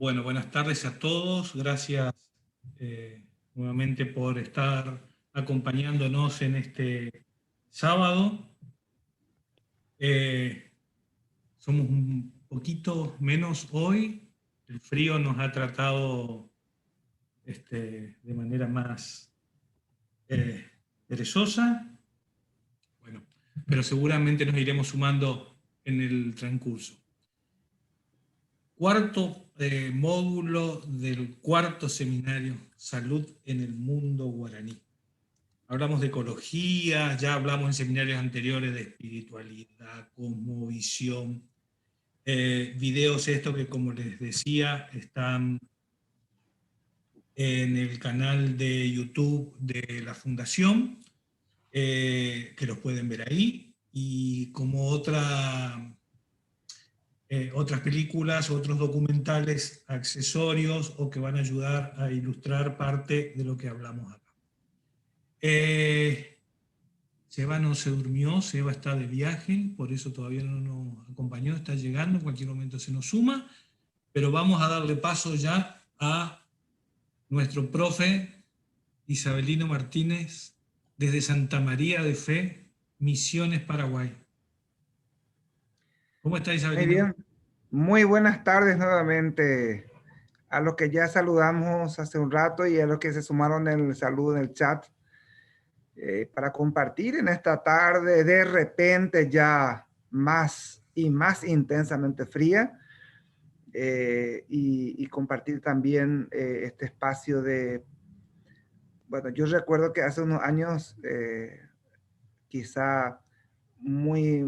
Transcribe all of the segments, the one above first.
Bueno, buenas tardes a todos. Gracias nuevamente por estar acompañándonos en este sábado. Somos un poquito menos hoy. El frío nos ha tratado de manera más perezosa. Bueno, pero seguramente nos iremos sumando en el transcurso. Cuarto módulo del cuarto seminario, Salud en el Mundo Guaraní. Hablamos de ecología, ya hablamos en seminarios anteriores de espiritualidad, cosmovisión, videos estos que, como les decía, están en el canal de YouTube de la Fundación, que los pueden ver ahí, y como otras películas, otros documentales accesorios o que van a ayudar a ilustrar parte de lo que hablamos acá. Seba no se durmió, Seba está de viaje, por eso todavía no nos acompañó, está llegando, en cualquier momento se nos suma, pero vamos a darle paso ya a nuestro profe Isabelino Martínez desde Santa María de Fe, Misiones, Paraguay. ¿Cómo está, Muy Isabelino? bien, muy buenas tardes nuevamente a los que ya saludamos hace un rato y a los que se sumaron en el saludo en el chat para compartir en esta tarde de repente ya más y más intensamente fría y compartir también este espacio de, bueno, yo recuerdo que hace unos años quizá muy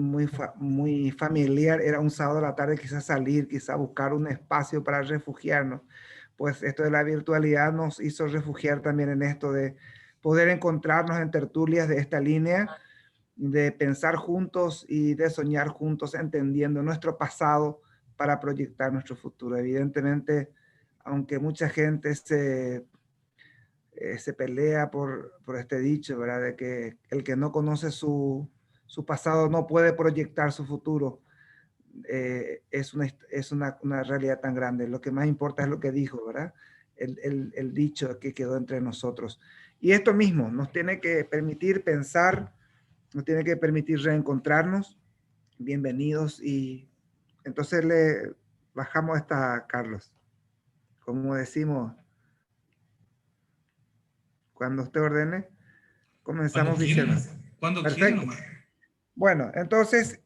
familiar, era un sábado a la tarde, quizás salir, quizás buscar un espacio para refugiarnos. Pues esto de la virtualidad nos hizo refugiar también en esto de poder encontrarnos en tertulias de esta línea, de pensar juntos y de soñar juntos, entendiendo nuestro pasado para proyectar nuestro futuro. Evidentemente, aunque mucha gente se pelea por este dicho, ¿verdad? De que el que no conoce su pasado no puede proyectar su futuro. Es una realidad tan grande. Lo que más importa es lo que dijo, ¿verdad? El dicho que quedó entre nosotros. Y esto mismo nos tiene que permitir pensar, nos tiene que permitir reencontrarnos. Bienvenidos y entonces le bajamos esta, Carlos. Como decimos, cuando usted ordene, Cuando comenzamos quieran, diciendo. cuando quieran Perfecto. nomás. Bueno, entonces,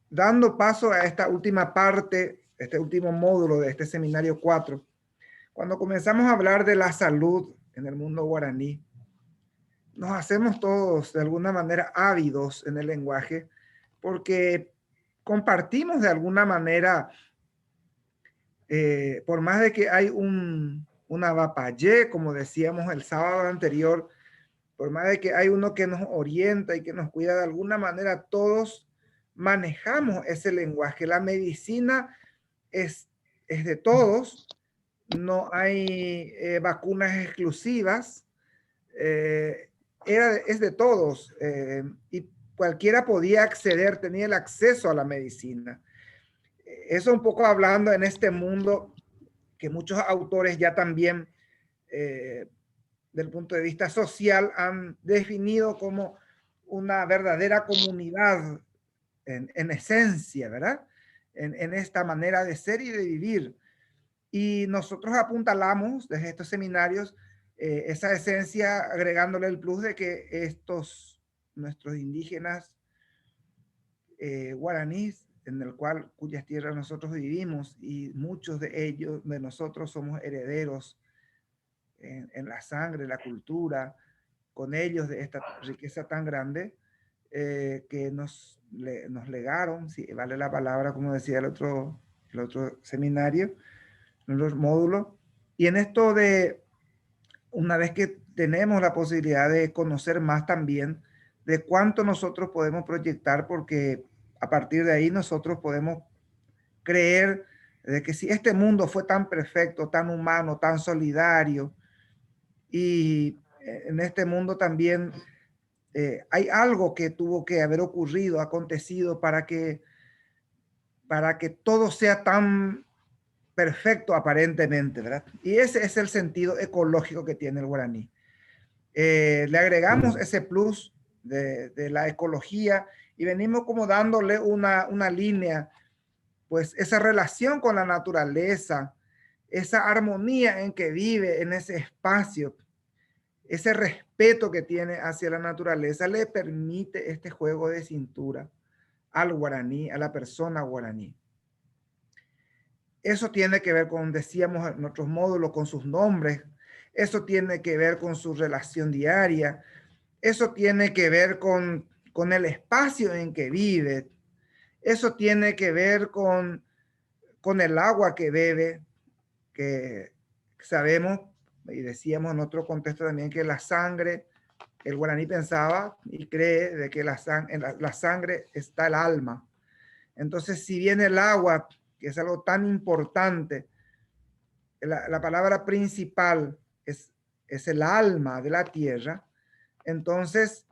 dando paso a esta última parte, este último módulo de este seminario 4, cuando comenzamos a hablar de la salud en el mundo guaraní, nos hacemos todos de alguna manera ávidos en el lenguaje porque compartimos de alguna manera, por más de que hay una vapayé, como decíamos el sábado anterior, por más de que hay uno que nos orienta y que nos cuida de alguna manera, todos manejamos ese lenguaje. La medicina es de todos, no hay vacunas exclusivas, es de todos y cualquiera podía acceder, tenía el acceso a la medicina. Eso un poco hablando en este mundo que muchos autores ya también del punto de vista social han definido como una verdadera comunidad en esencia, ¿verdad? En esta manera de ser y de vivir. Y nosotros apuntalamos desde estos seminarios esa esencia agregándole el plus de que nuestros indígenas guaraníes, en el cual cuyas tierras nosotros vivimos y muchos de ellos, de nosotros somos herederos en la sangre, la cultura, con ellos de esta riqueza tan grande que nos legaron, si vale la palabra, como decía el otro seminario, en los módulos. Y en esto de, una vez que tenemos la posibilidad de conocer más también de cuánto nosotros podemos proyectar, porque a partir de ahí nosotros podemos creer de que si este mundo fue tan perfecto, tan humano, tan solidario, y en este mundo también hay algo que tuvo que haber acontecido para que todo sea tan perfecto aparentemente, ¿verdad? Y ese es el sentido ecológico que tiene el guaraní. Le agregamos ese plus de la ecología y venimos como dándole una línea, pues esa relación con la naturaleza, esa armonía en que vive en ese espacio, ese respeto que tiene hacia la naturaleza, le permite este juego de cintura al guaraní, a la persona guaraní. Eso tiene que ver con, decíamos en otros módulos, con sus nombres. Eso tiene que ver con su relación diaria. Eso tiene que ver con el espacio en que vive. Eso tiene que ver con el agua que bebe, que sabemos, y decíamos en otro contexto también, que la sangre, el guaraní pensaba y cree de que en la sangre está el alma. Entonces, si bien el agua, que es algo tan importante, la palabra principal es el alma de la tierra, entonces,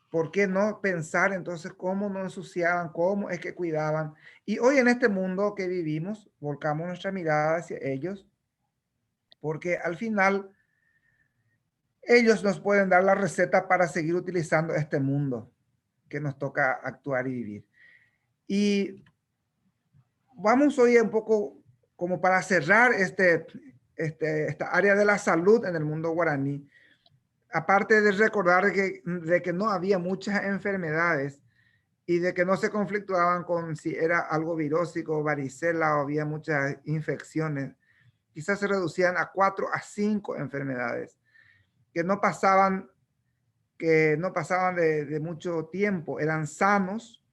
¿por qué no pensar entonces cómo no ensuciaban, cómo es que cuidaban? Y hoy en este mundo que vivimos, volcamos nuestra mirada hacia ellos, porque al final ellos nos pueden dar la receta para seguir utilizando este mundo que nos toca actuar y vivir. Y vamos hoy un poco como para cerrar esta área de la salud en el mundo guaraní. Aparte de recordar de que no había muchas enfermedades y de que no se conflictuaban con si era algo virósico o varicela o había muchas infecciones, quizás se reducían a 4 a 5 enfermedades que no pasaban de mucho tiempo, eran sanos,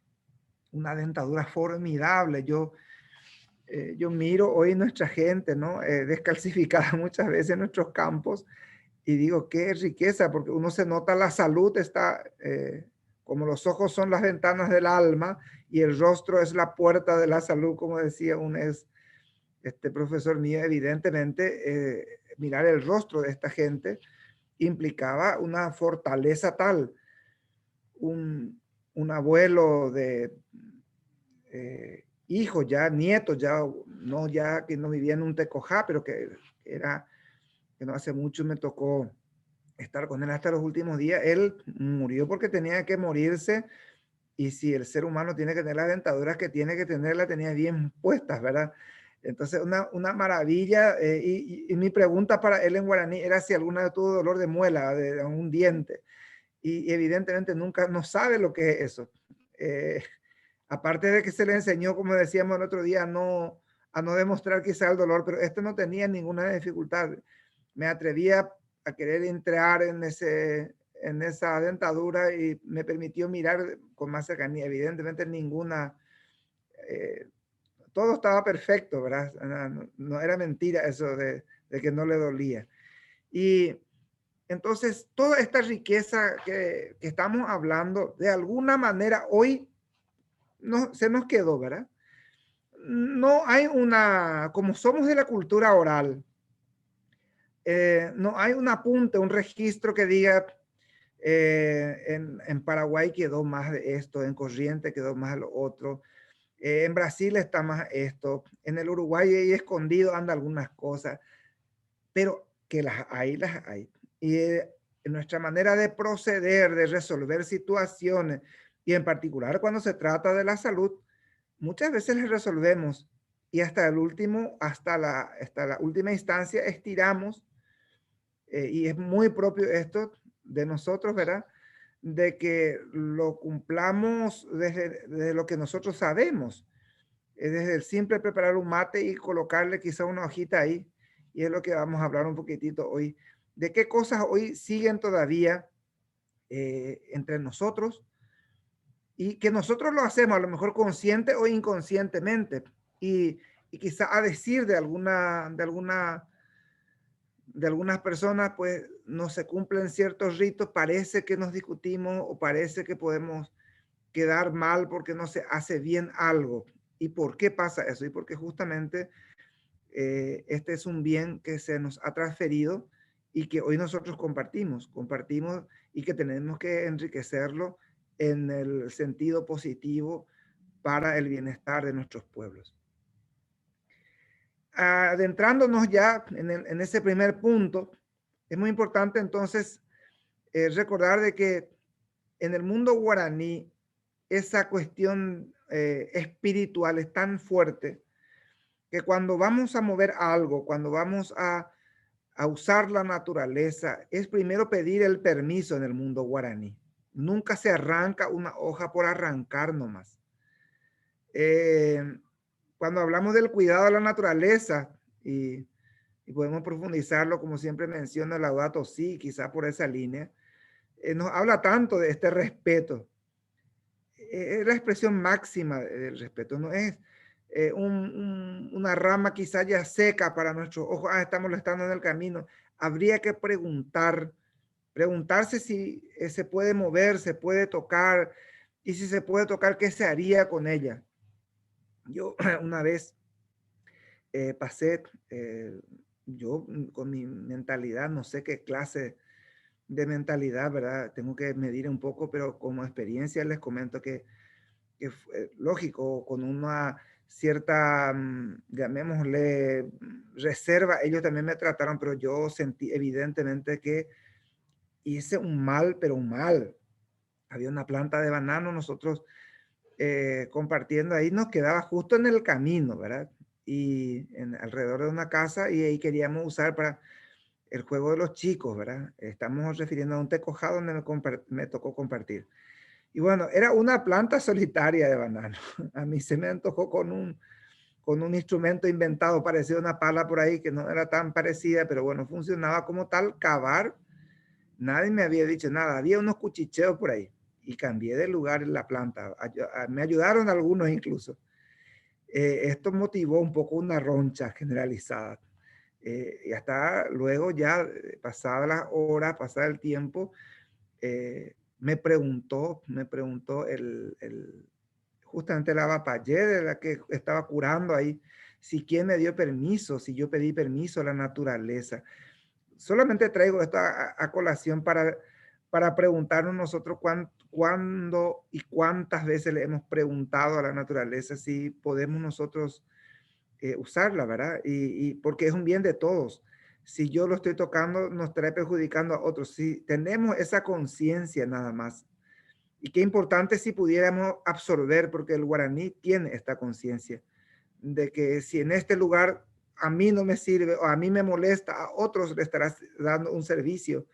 una dentadura formidable. Yo miro hoy nuestra gente, ¿no? Descalcificada muchas veces en nuestros campos y digo, qué riqueza, porque uno se nota la salud, está como los ojos son las ventanas del alma y el rostro es la puerta de la salud, como decía profesor mío. Evidentemente, mirar el rostro de esta gente implicaba una fortaleza tal. Un abuelo de hijos, ya nietos, ya que no vivía en un tecojá, pero que no hace mucho me tocó estar con él hasta los últimos días. Él murió porque tenía que morirse, y si el ser humano tiene que tener las dentaduras que tiene que tener, las tenía bien puestas, ¿verdad? Entonces, una maravilla. Y mi pregunta para él en guaraní era si alguna vez tuvo dolor de muela, de un diente. Y evidentemente nunca, no sabe lo que es eso. Aparte de que se le enseñó, como decíamos el otro día, a no demostrar quizá el dolor, pero este no tenía ninguna dificultad. Me atrevía a querer entrar en esa dentadura y me permitió mirar con más cercanía. Evidentemente ninguna, todo estaba perfecto, ¿verdad? No era mentira eso de que no le dolía. Y entonces toda esta riqueza que estamos hablando, de alguna manera hoy se nos quedó, ¿verdad? No hay como somos de la cultura oral, no hay un apunte, un registro que diga en Paraguay quedó más de esto, en Corrientes quedó más de lo otro, en Brasil está más esto, en el Uruguay ahí escondido anda algunas cosas, pero que las hay, las hay. Y en nuestra manera de proceder, de resolver situaciones, y en particular cuando se trata de la salud, muchas veces les resolvemos y hasta la última instancia estiramos, y es muy propio esto de nosotros, ¿verdad? De que lo cumplamos desde lo que nosotros sabemos, desde el simple preparar un mate y colocarle quizá una hojita ahí, y es lo que vamos a hablar un poquitito hoy, de qué cosas hoy siguen todavía entre nosotros, y que nosotros lo hacemos a lo mejor consciente o inconscientemente, y quizá a decir de algunas personas, pues no se cumplen ciertos ritos, parece que nos discutimos o parece que podemos quedar mal porque no se hace bien algo. ¿Y por qué pasa eso? Y porque justamente este es un bien que se nos ha transferido y que hoy nosotros compartimos y que tenemos que enriquecerlo en el sentido positivo para el bienestar de nuestros pueblos. adentrándonos ya en ese primer punto, es muy importante entonces recordar de que en el mundo guaraní esa cuestión espiritual es tan fuerte que cuando vamos a mover algo, cuando vamos a usar la naturaleza, es primero pedir el permiso en el mundo guaraní. Nunca se arranca una hoja por arrancar nomás. Cuando hablamos del cuidado de la naturaleza, y podemos profundizarlo, como siempre menciona Laudato Si, quizá por esa línea, nos habla tanto de este respeto. Es la expresión máxima del respeto, no es una rama quizá ya seca para nuestros ojos, está molestando en el camino. Habría que preguntarse si se puede mover, se puede tocar, y si se puede tocar, ¿qué se haría con ella? Yo una vez pasé, yo con mi mentalidad, no sé qué clase de mentalidad, ¿verdad? Tengo que medir un poco, pero como experiencia les comento que fue lógico, con una cierta, llamémosle, reserva, ellos también me trataron, pero yo sentí evidentemente que hice un mal, pero un mal. Había una planta de banano, nosotros compartiendo ahí, nos quedaba justo en el camino, ¿verdad? Y alrededor de una casa, y ahí queríamos usar para el juego de los chicos, ¿verdad? Estamos refiriendo a un tecojado donde me tocó compartir. Y bueno, era una planta solitaria de banano. A mí se me antojó con un instrumento inventado parecido a una pala por ahí, que no era tan parecida, pero bueno, funcionaba como tal, cavar. Nadie me había dicho nada. Había unos cuchicheos por ahí y cambié de lugar en la planta. Me ayudaron algunos incluso. Esto motivó un poco una roncha generalizada. Y hasta luego, ya pasadas las horas, pasado el tiempo, me preguntó justamente la Bapayé, de la que estaba curando ahí, si quién me dio permiso, si yo pedí permiso a la naturaleza. Solamente traigo esto a colación para preguntarnos nosotros cuándo y cuántas veces le hemos preguntado a la naturaleza si podemos nosotros usarla, ¿verdad? Y porque es un bien de todos. Si yo lo estoy tocando, nos estará perjudicando a otros. Si tenemos esa conciencia nada más. Y qué importante si pudiéramos absorber, porque el guaraní tiene esta conciencia de que si en este lugar a mí no me sirve o a mí me molesta, a otros le estarás dando un servicio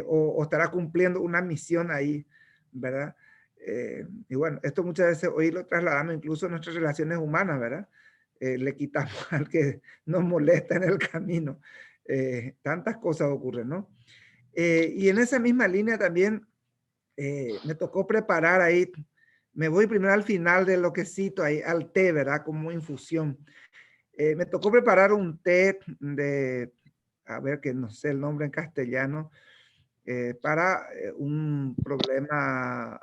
o estará cumpliendo una misión ahí, ¿verdad? Y bueno, esto muchas veces hoy lo trasladamos incluso a nuestras relaciones humanas, ¿verdad? Le quitamos al que nos molesta en el camino. Tantas cosas ocurren, ¿no? Y en esa misma línea también me tocó preparar ahí, me voy primero al final de lo que cito ahí, al té, ¿verdad? Como infusión. Me tocó preparar un té de, a ver que no sé el nombre en castellano, para un problema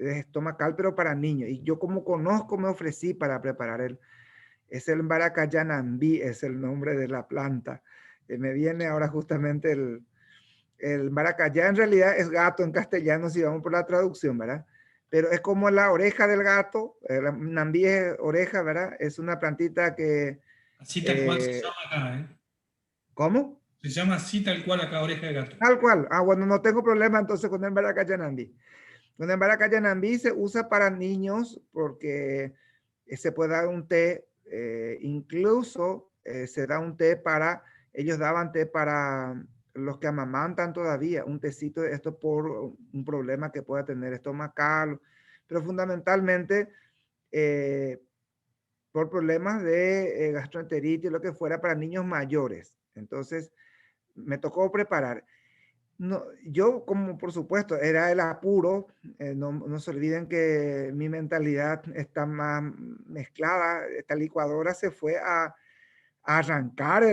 estomacal, pero para niños. Y yo como conozco, me ofrecí para preparar es el Maracayanambí, es el nombre de la planta. Me viene ahora justamente el maracayá en realidad es gato en castellano, si vamos por la traducción, ¿verdad? Pero es como la oreja del gato, la nambí es oreja, ¿verdad? Es una plantita que... Así tal cual se llama acá, ¿eh? ¿Cómo? Se llama así tal cual acá, oreja de gato. Tal cual. Ah, bueno, no tengo problema entonces con el maracayanambí. Con el maracayanambí se usa para niños porque se puede dar un té, incluso se da un té para, ellos daban té para los que amamantan todavía, un tecito de esto por un problema que pueda tener estomacal, pero fundamentalmente por problemas de gastroenteritis, lo que fuera para niños mayores. Entonces, me tocó preparar. No, yo, como por supuesto, era el apuro, no se olviden que mi mentalidad está más mezclada. Esta licuadora se fue a arrancar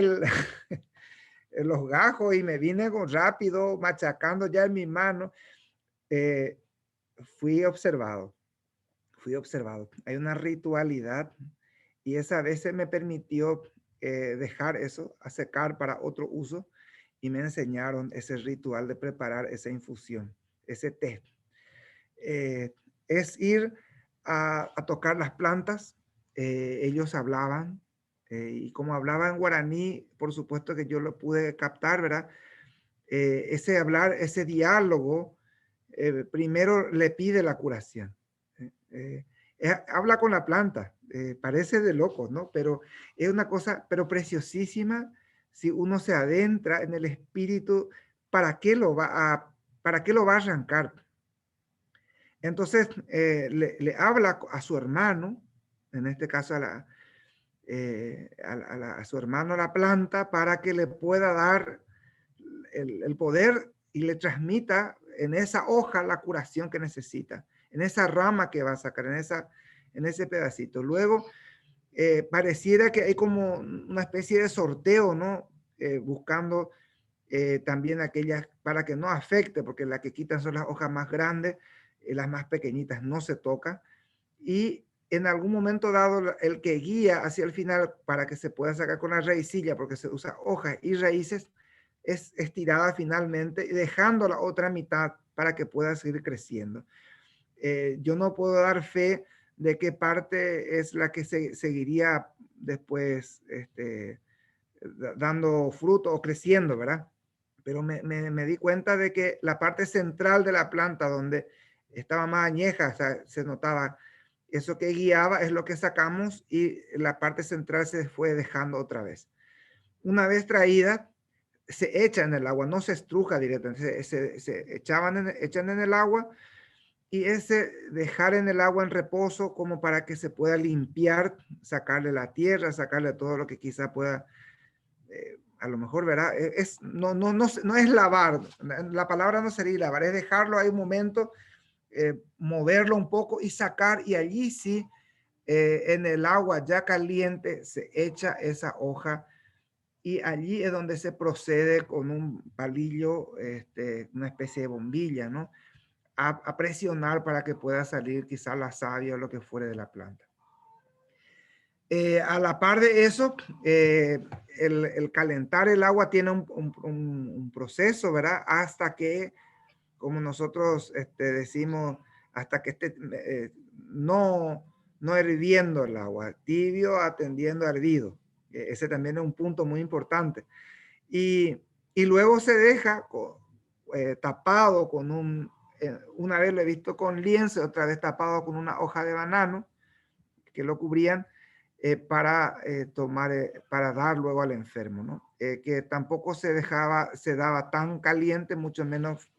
los gajos y me vine con rápido, machacando ya en mi mano. Eh, fui observado, fui observado. Hay una ritualidad y esa vez se me permitió dejar eso a secar para otro uso y me enseñaron ese ritual de preparar esa infusión, ese té. Es ir a tocar las plantas, ellos hablaban, y como hablaban guaraní, por supuesto que yo lo pude captar, ¿verdad? Ese hablar, ese diálogo, primero le pide la curación. Habla con la planta, parece de locos, ¿no? Pero es una cosa, pero preciosísima, si uno se adentra en el espíritu, ¿para qué lo va a arrancar? Entonces, le habla a su hermano, en este caso a su hermano la planta, para que le pueda dar el poder y le transmita en esa hoja la curación que necesita, en esa rama que va a sacar, en ese pedacito. Luego, pareciera que hay como una especie de sorteo, ¿no? Buscando también aquellas para que no afecte, porque las que quitan son las hojas más grandes, las más pequeñitas no se tocan. Y en algún momento dado, el que guía hacia el final para que se pueda sacar con la raicilla, porque se usa hojas y raíces, es estirada finalmente, dejando la otra mitad para que pueda seguir creciendo. Yo no puedo dar fe de qué parte es la que seguiría después dando fruto o creciendo, ¿verdad? Pero me di cuenta de que la parte central de la planta, donde estaba más añeja, o sea, se notaba eso que guiaba, es lo que sacamos, y la parte central se fue dejando otra vez. Una vez traída, se echa en el agua, no se estruja directamente, se echan en el agua, y ese dejar en el agua en reposo como para que se pueda limpiar, sacarle la tierra, sacarle todo lo que quizá pueda, a lo mejor, ¿verdad? No es lavar, la palabra no sería lavar, es dejarlo ahí un momento, moverlo un poco y sacar, y allí sí, en el agua ya caliente se echa esa hoja, y allí es donde se procede con un palillo, una especie de bombilla, ¿no? A presionar para que pueda salir quizá la savia o lo que fuere de la planta. A la par de eso, el calentar el agua tiene un proceso, ¿verdad? Hasta que, como nosotros decimos, hasta que esté no hirviendo el agua, tibio atendiendo a hervido. Ese también es un punto muy importante. Y luego se deja tapado con una vez lo he visto con lienzo, otra vez tapado con una hoja de banano que lo cubrían, para para dar luego al enfermo, ¿no? Que tampoco se daba tan caliente, mucho menos,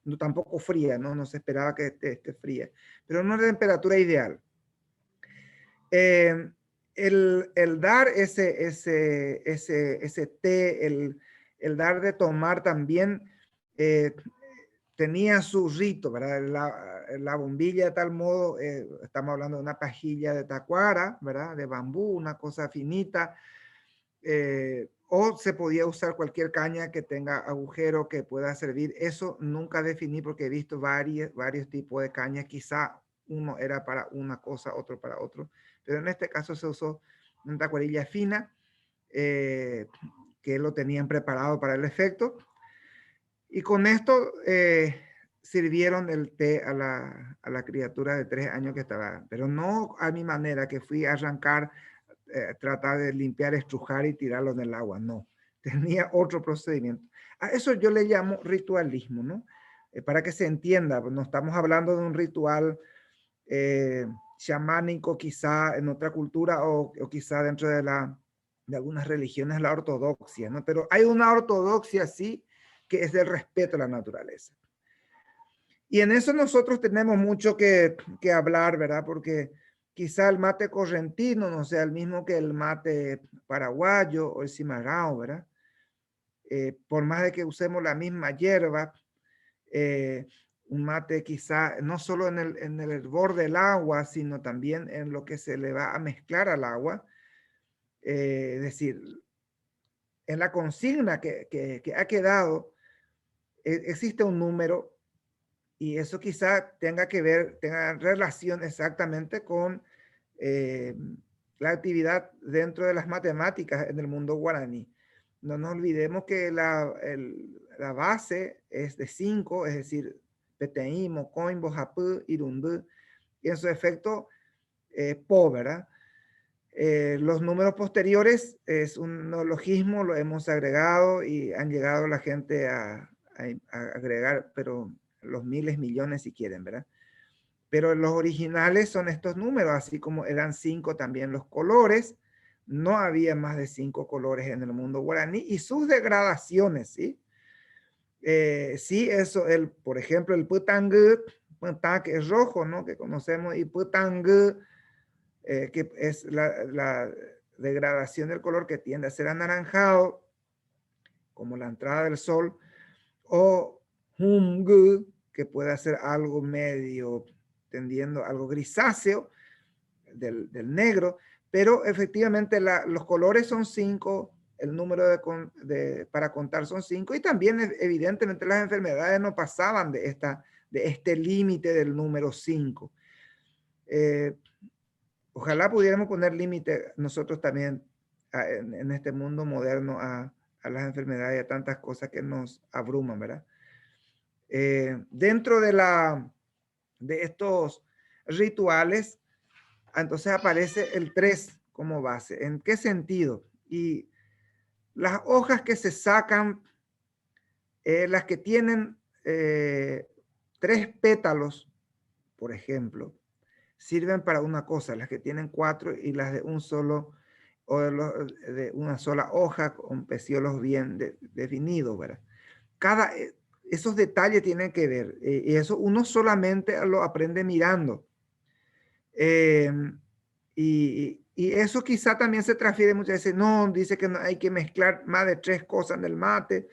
no, tampoco fría, ¿no? No se esperaba que esté fría, pero en una temperatura ideal. El dar ese té, el dar de tomar también, tenía su rito, ¿verdad? La bombilla de tal modo, estamos hablando de una pajilla de tacuara, ¿verdad? De bambú, una cosa finita, o se podía usar cualquier caña que tenga agujero que pueda servir. Eso nunca definí porque he visto varios tipos de cañas, quizá uno era para una cosa, otro para otro, pero en este caso se usó una tacuarilla fina, que lo tenían preparado para el efecto. Y con esto sirvieron el té a la criatura de 3 años que estaba, pero no a mi manera, que fui a arrancar, tratar de limpiar, estrujar y tirarlo en el agua. No, tenía otro procedimiento. A eso yo le llamo ritualismo, ¿no? Para que se entienda, no estamos hablando de un ritual chamánico quizá en otra cultura, o quizá dentro de algunas religiones, la ortodoxia, ¿no? Pero hay una ortodoxia, sí, que es el respeto a la naturaleza. Y en eso nosotros tenemos mucho que hablar, ¿verdad? Porque quizá el mate correntino no sea el mismo que el mate paraguayo o el cimarrao, ¿verdad? Por más de que usemos la misma hierba, un mate quizá no solo en el hervor del agua, sino también en lo que se le va a mezclar al agua. Es decir, en la consigna que ha quedado, existe un número, y eso quizá tenga relación exactamente con la actividad dentro de las matemáticas en el mundo guaraní. No nos olvidemos que la base es de 5, es decir, Peteí, Mocoin, Bojapú, Irundú, y en su efecto, Po, ¿verdad? Los números posteriores es un neologismo, lo hemos agregado y han llegado la gente a agregar, pero los miles, millones si quieren, ¿verdad? Pero los originales son estos números, así como eran 5 también los colores. No había más de 5 colores en el mundo guaraní y sus degradaciones, ¿sí? Sí, eso, por ejemplo, el putangú, que es rojo, ¿no? Que conocemos, y putangú, que es la degradación del color que tiende a ser anaranjado, como la entrada del sol, o humgu, que puede ser algo medio tendiendo algo grisáceo del negro, pero efectivamente los colores son 5, el número para contar son 5, y también evidentemente las enfermedades no pasaban de este límite del número 5. Ojalá pudiéramos poner límite nosotros también en este mundo moderno a las enfermedades y a tantas cosas que nos abruman, ¿verdad? Dentro de estos rituales, entonces aparece el 3 como base. ¿En qué sentido? Y las hojas que se sacan, las que tienen 3 pétalos, por ejemplo, sirven para una cosa. Las que tienen 4 y las de un solo, o de una sola hoja con peciolos bien definidos, ¿verdad? Esos detalles tienen que ver, y eso uno solamente lo aprende mirando. Y eso quizá también se transfiere muchas veces. No, dice que no hay que mezclar más de 3 cosas en el mate,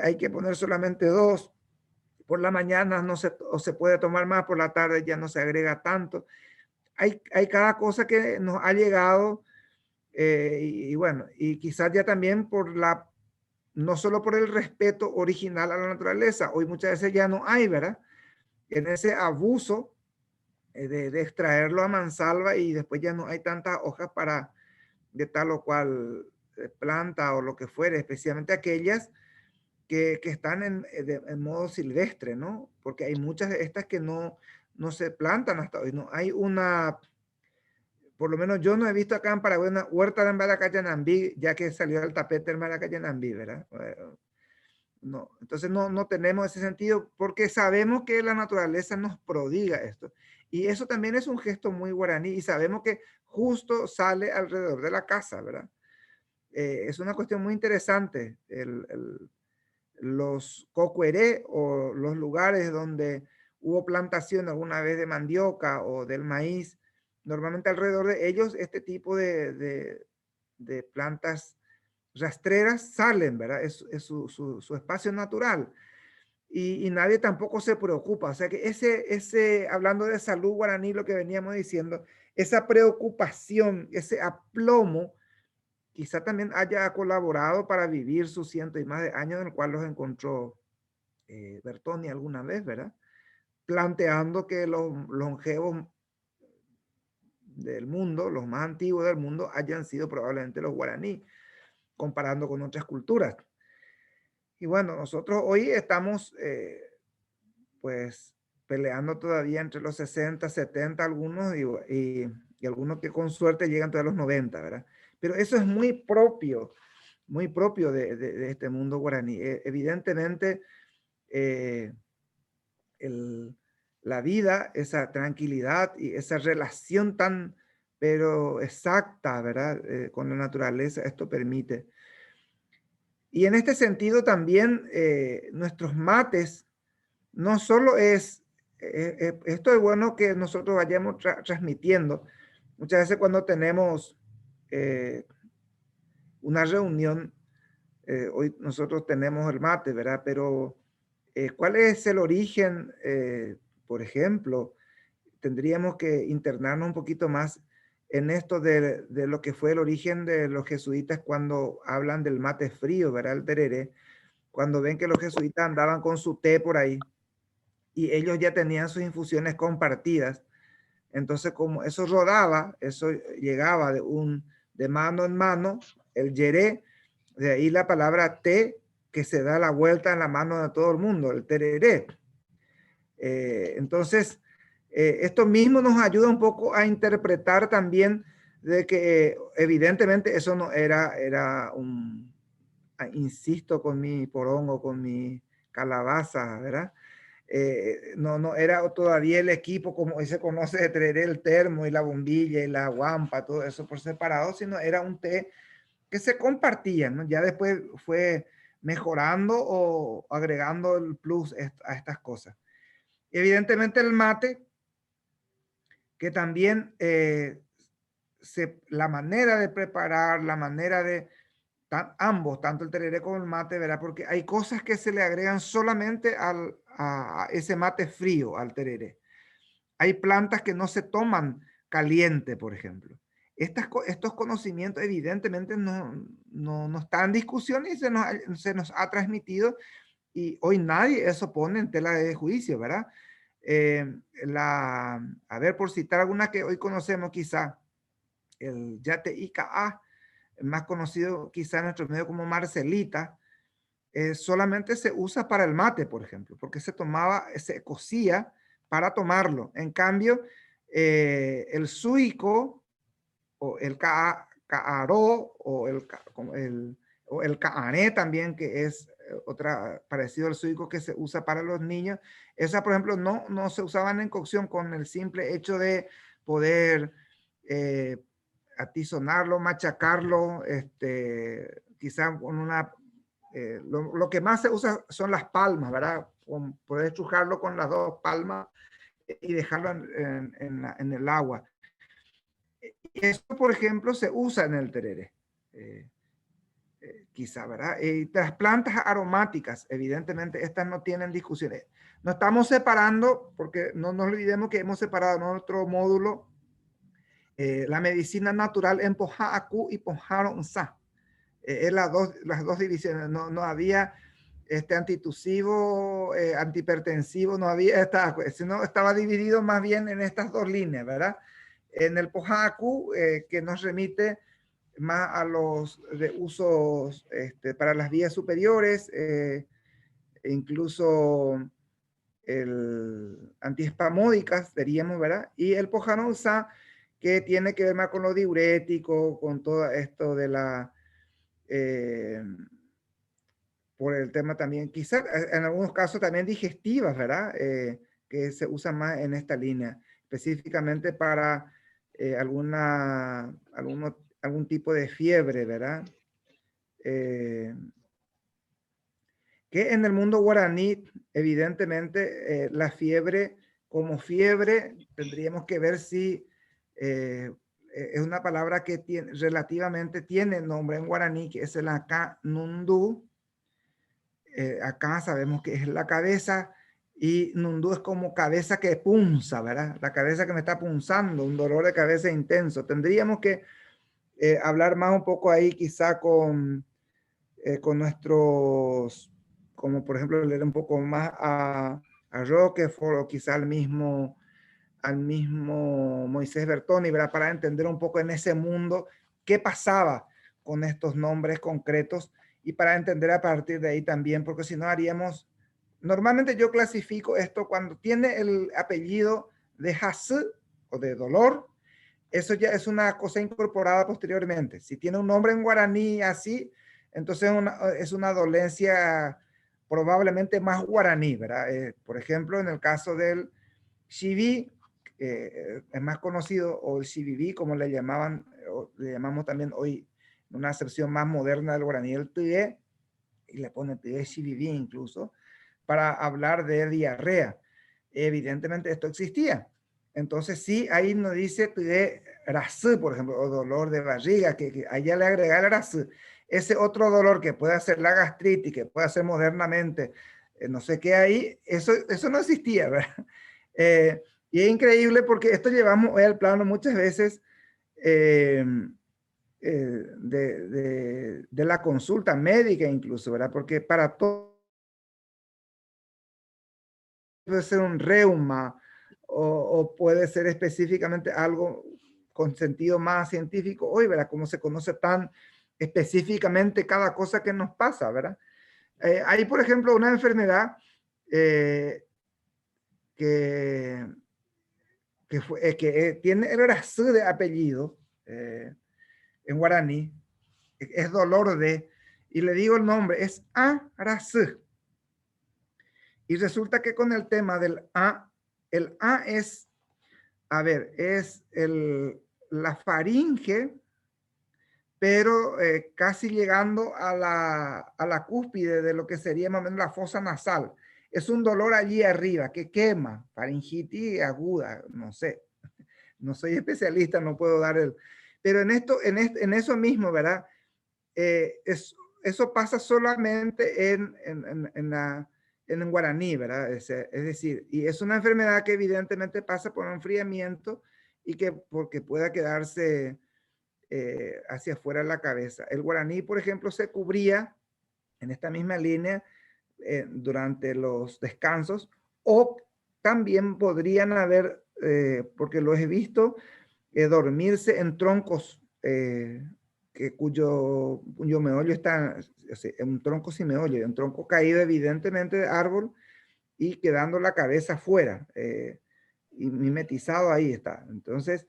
hay que poner solamente 2. Por la mañana no se puede tomar más, por la tarde ya no se agrega tanto. Hay cada cosa que nos ha llegado, y bueno, y quizás ya también no solo por el respeto original a la naturaleza, hoy muchas veces ya no hay, ¿verdad? En ese abuso de extraerlo a mansalva, y después ya no hay tantas hojas de tal o cual planta o lo que fuere, especialmente aquellas que están en modo silvestre, ¿no? Porque hay muchas de estas que no se plantan hasta hoy. No hay por lo menos yo no he visto acá en Paraguay una huerta de Maracayanambí, ya que salió al tapete el Maracayanambí, ¿verdad? No, entonces no tenemos ese sentido, porque sabemos que la naturaleza nos prodiga esto. Y eso también es un gesto muy guaraní, y sabemos que justo sale alrededor de la casa, ¿verdad? Es una cuestión muy interesante. Los cocueré, o los lugares donde hubo plantación alguna vez de mandioca o del maíz, normalmente alrededor de ellos este tipo de plantas rastreras salen, ¿verdad? Es su espacio natural. Y nadie tampoco se preocupa. O sea que hablando de salud guaraní, lo que veníamos diciendo, esa preocupación, ese aplomo, quizá también haya colaborado para vivir sus 100 y más de años, en el cual los encontró Bertoni alguna vez, ¿verdad? Planteando que los longevos del mundo, los más antiguos del mundo, hayan sido probablemente los guaraní, comparando con otras culturas. Y bueno, nosotros hoy estamos pues peleando todavía entre los 60, 70 algunos, y algunos que con suerte llegan todavía a los 90, ¿verdad? Pero eso es muy propio de este mundo guaraní. Evidentemente, la vida, esa tranquilidad y esa relación tan, pero exacta, ¿verdad? Con la naturaleza, esto permite. Y en este sentido también nuestros mates, no solo esto es bueno que nosotros vayamos transmitiendo. Muchas veces cuando tenemos una reunión, hoy nosotros tenemos el mate, ¿verdad? Pero ¿cuál es el origen? Por ejemplo, tendríamos que internarnos un poquito más en esto de lo que fue el origen de los jesuitas cuando hablan del mate frío, ¿verdad? El tereré, cuando ven que los jesuitas andaban con su té por ahí y ellos ya tenían sus infusiones compartidas. Entonces, como eso rodaba, eso llegaba de mano en mano, el yeré, de ahí la palabra té, que se da la vuelta en la mano de todo el mundo, el tereré. Entonces, esto mismo nos ayuda un poco a interpretar también de que evidentemente eso no era, insisto con mi porongo, con mi calabaza, ¿verdad? No era todavía el equipo como hoy se conoce de tereré, el termo y la bombilla y la guampa, todo eso por separado, sino era un té que se compartía, ¿no? Ya después fue mejorando o agregando el plus a estas cosas. Evidentemente el mate, que también la manera de preparar, la manera de ambos, tanto el tereré como el mate, ¿verdad? Porque hay cosas que se le agregan solamente a ese mate frío, al tereré. Hay plantas que no se toman caliente, por ejemplo. Estos conocimientos evidentemente no están en discusión y se nos ha transmitido y hoy nadie eso pone en tela de juicio, ¿verdad? A ver, por citar alguna que hoy conocemos quizá, el Yate Ica, más conocido quizá en nuestro medio como Marcelita, solamente se usa para el mate, por ejemplo, porque se cocía para tomarlo. En cambio, el suico o el caaró o el caané también, que es otra parecido al suico que se usa para los niños, esa, por ejemplo, no se usaban en cocción con el simple hecho de poder atizonarlo, machacarlo, quizá con una... lo que más se usa son las palmas, ¿verdad? Poder estrujarlo con las dos palmas y dejarlo en el agua. Y esto, por ejemplo, se usa en el tereré. Quizá, ¿verdad? Y las plantas aromáticas, evidentemente, estas no tienen discusiones. No estamos separando, porque no nos olvidemos que hemos separado en otro módulo la medicina natural en Pojacu y Pojaronza. Es las dos divisiones. No había antitusivo, antihipertensivo, no había sino estaba dividido más bien en estas dos líneas, ¿verdad? En el Pojacu, que nos remite más a los de usos para las vías superiores, incluso el antiespasmódicas, diríamos, ¿verdad? Y el Pojaronza, que tiene que ver más con lo diurético, con todo esto de la... por el tema también, quizás en algunos casos también digestivas, ¿verdad? Que se usan más en esta línea, específicamente para algún tipo de fiebre, ¿verdad? Que en el mundo guaraní, evidentemente, la fiebre, como fiebre, tendríamos que ver si es una palabra que relativamente tiene nombre en guaraní, que es el acá nundú. Acá sabemos que es la cabeza y nundú es como cabeza que punza, ¿verdad? La cabeza que me está punzando, un dolor de cabeza intenso. Tendríamos que hablar más un poco ahí quizá con nuestros, como por ejemplo leer un poco más a Roquefort o quizá al mismo Moisés Bertoni, ¿verdad? Para entender un poco en ese mundo qué pasaba con estos nombres concretos y para entender a partir de ahí también, porque si no haríamos, normalmente yo clasifico esto cuando tiene el apellido de Has o de dolor, eso ya es una cosa incorporada posteriormente. Si tiene un nombre en guaraní así, entonces es una dolencia probablemente más guaraní, ¿verdad? Por ejemplo, en el caso del Xiví, es más conocido, o el Xiviví, como le llamaban, o le llamamos también hoy, una acepción más moderna del guaraní, el Tuye, y le ponen Tuye Xiviví incluso, para hablar de diarrea. Evidentemente esto existía. Entonces sí, ahí nos dice Tuye Rasú, por ejemplo, o dolor de barriga, que allá le agrega el Rasú. Ese otro dolor que puede hacer la gastritis, que puede hacer modernamente, no sé qué ahí, eso no existía, ¿verdad? Y es increíble porque esto llevamos hoy al plano muchas veces de la consulta médica incluso, ¿verdad? Porque para todo puede ser un reuma o puede ser específicamente algo con sentido más científico hoy, ¿verdad? Como se conoce tan específicamente cada cosa que nos pasa, ¿verdad? Hay, por ejemplo, una enfermedad que tiene el Rasú de apellido, en guaraní, es dolor de, y le digo el nombre, es Arasú. Y resulta que con el tema del el A es, a ver, es la faringe, pero casi llegando a la cúspide de lo que sería más o menos la fosa nasal. Es un dolor allí arriba que quema, faringitis aguda, no sé. No soy especialista, no puedo dar el... Pero en eso mismo, ¿verdad? Eso pasa solamente en guaraní, ¿verdad? Es decir, y es una enfermedad que evidentemente pasa por un enfriamiento y que porque pueda quedarse hacia afuera de la cabeza. El guaraní, por ejemplo, se cubría en esta misma línea durante los descansos, o también podrían haber, porque lo he visto, dormirse en troncos cuyo meollo está, o sea, un tronco sin meollo, un tronco caído evidentemente de árbol y quedando la cabeza afuera, y mimetizado ahí está. Entonces,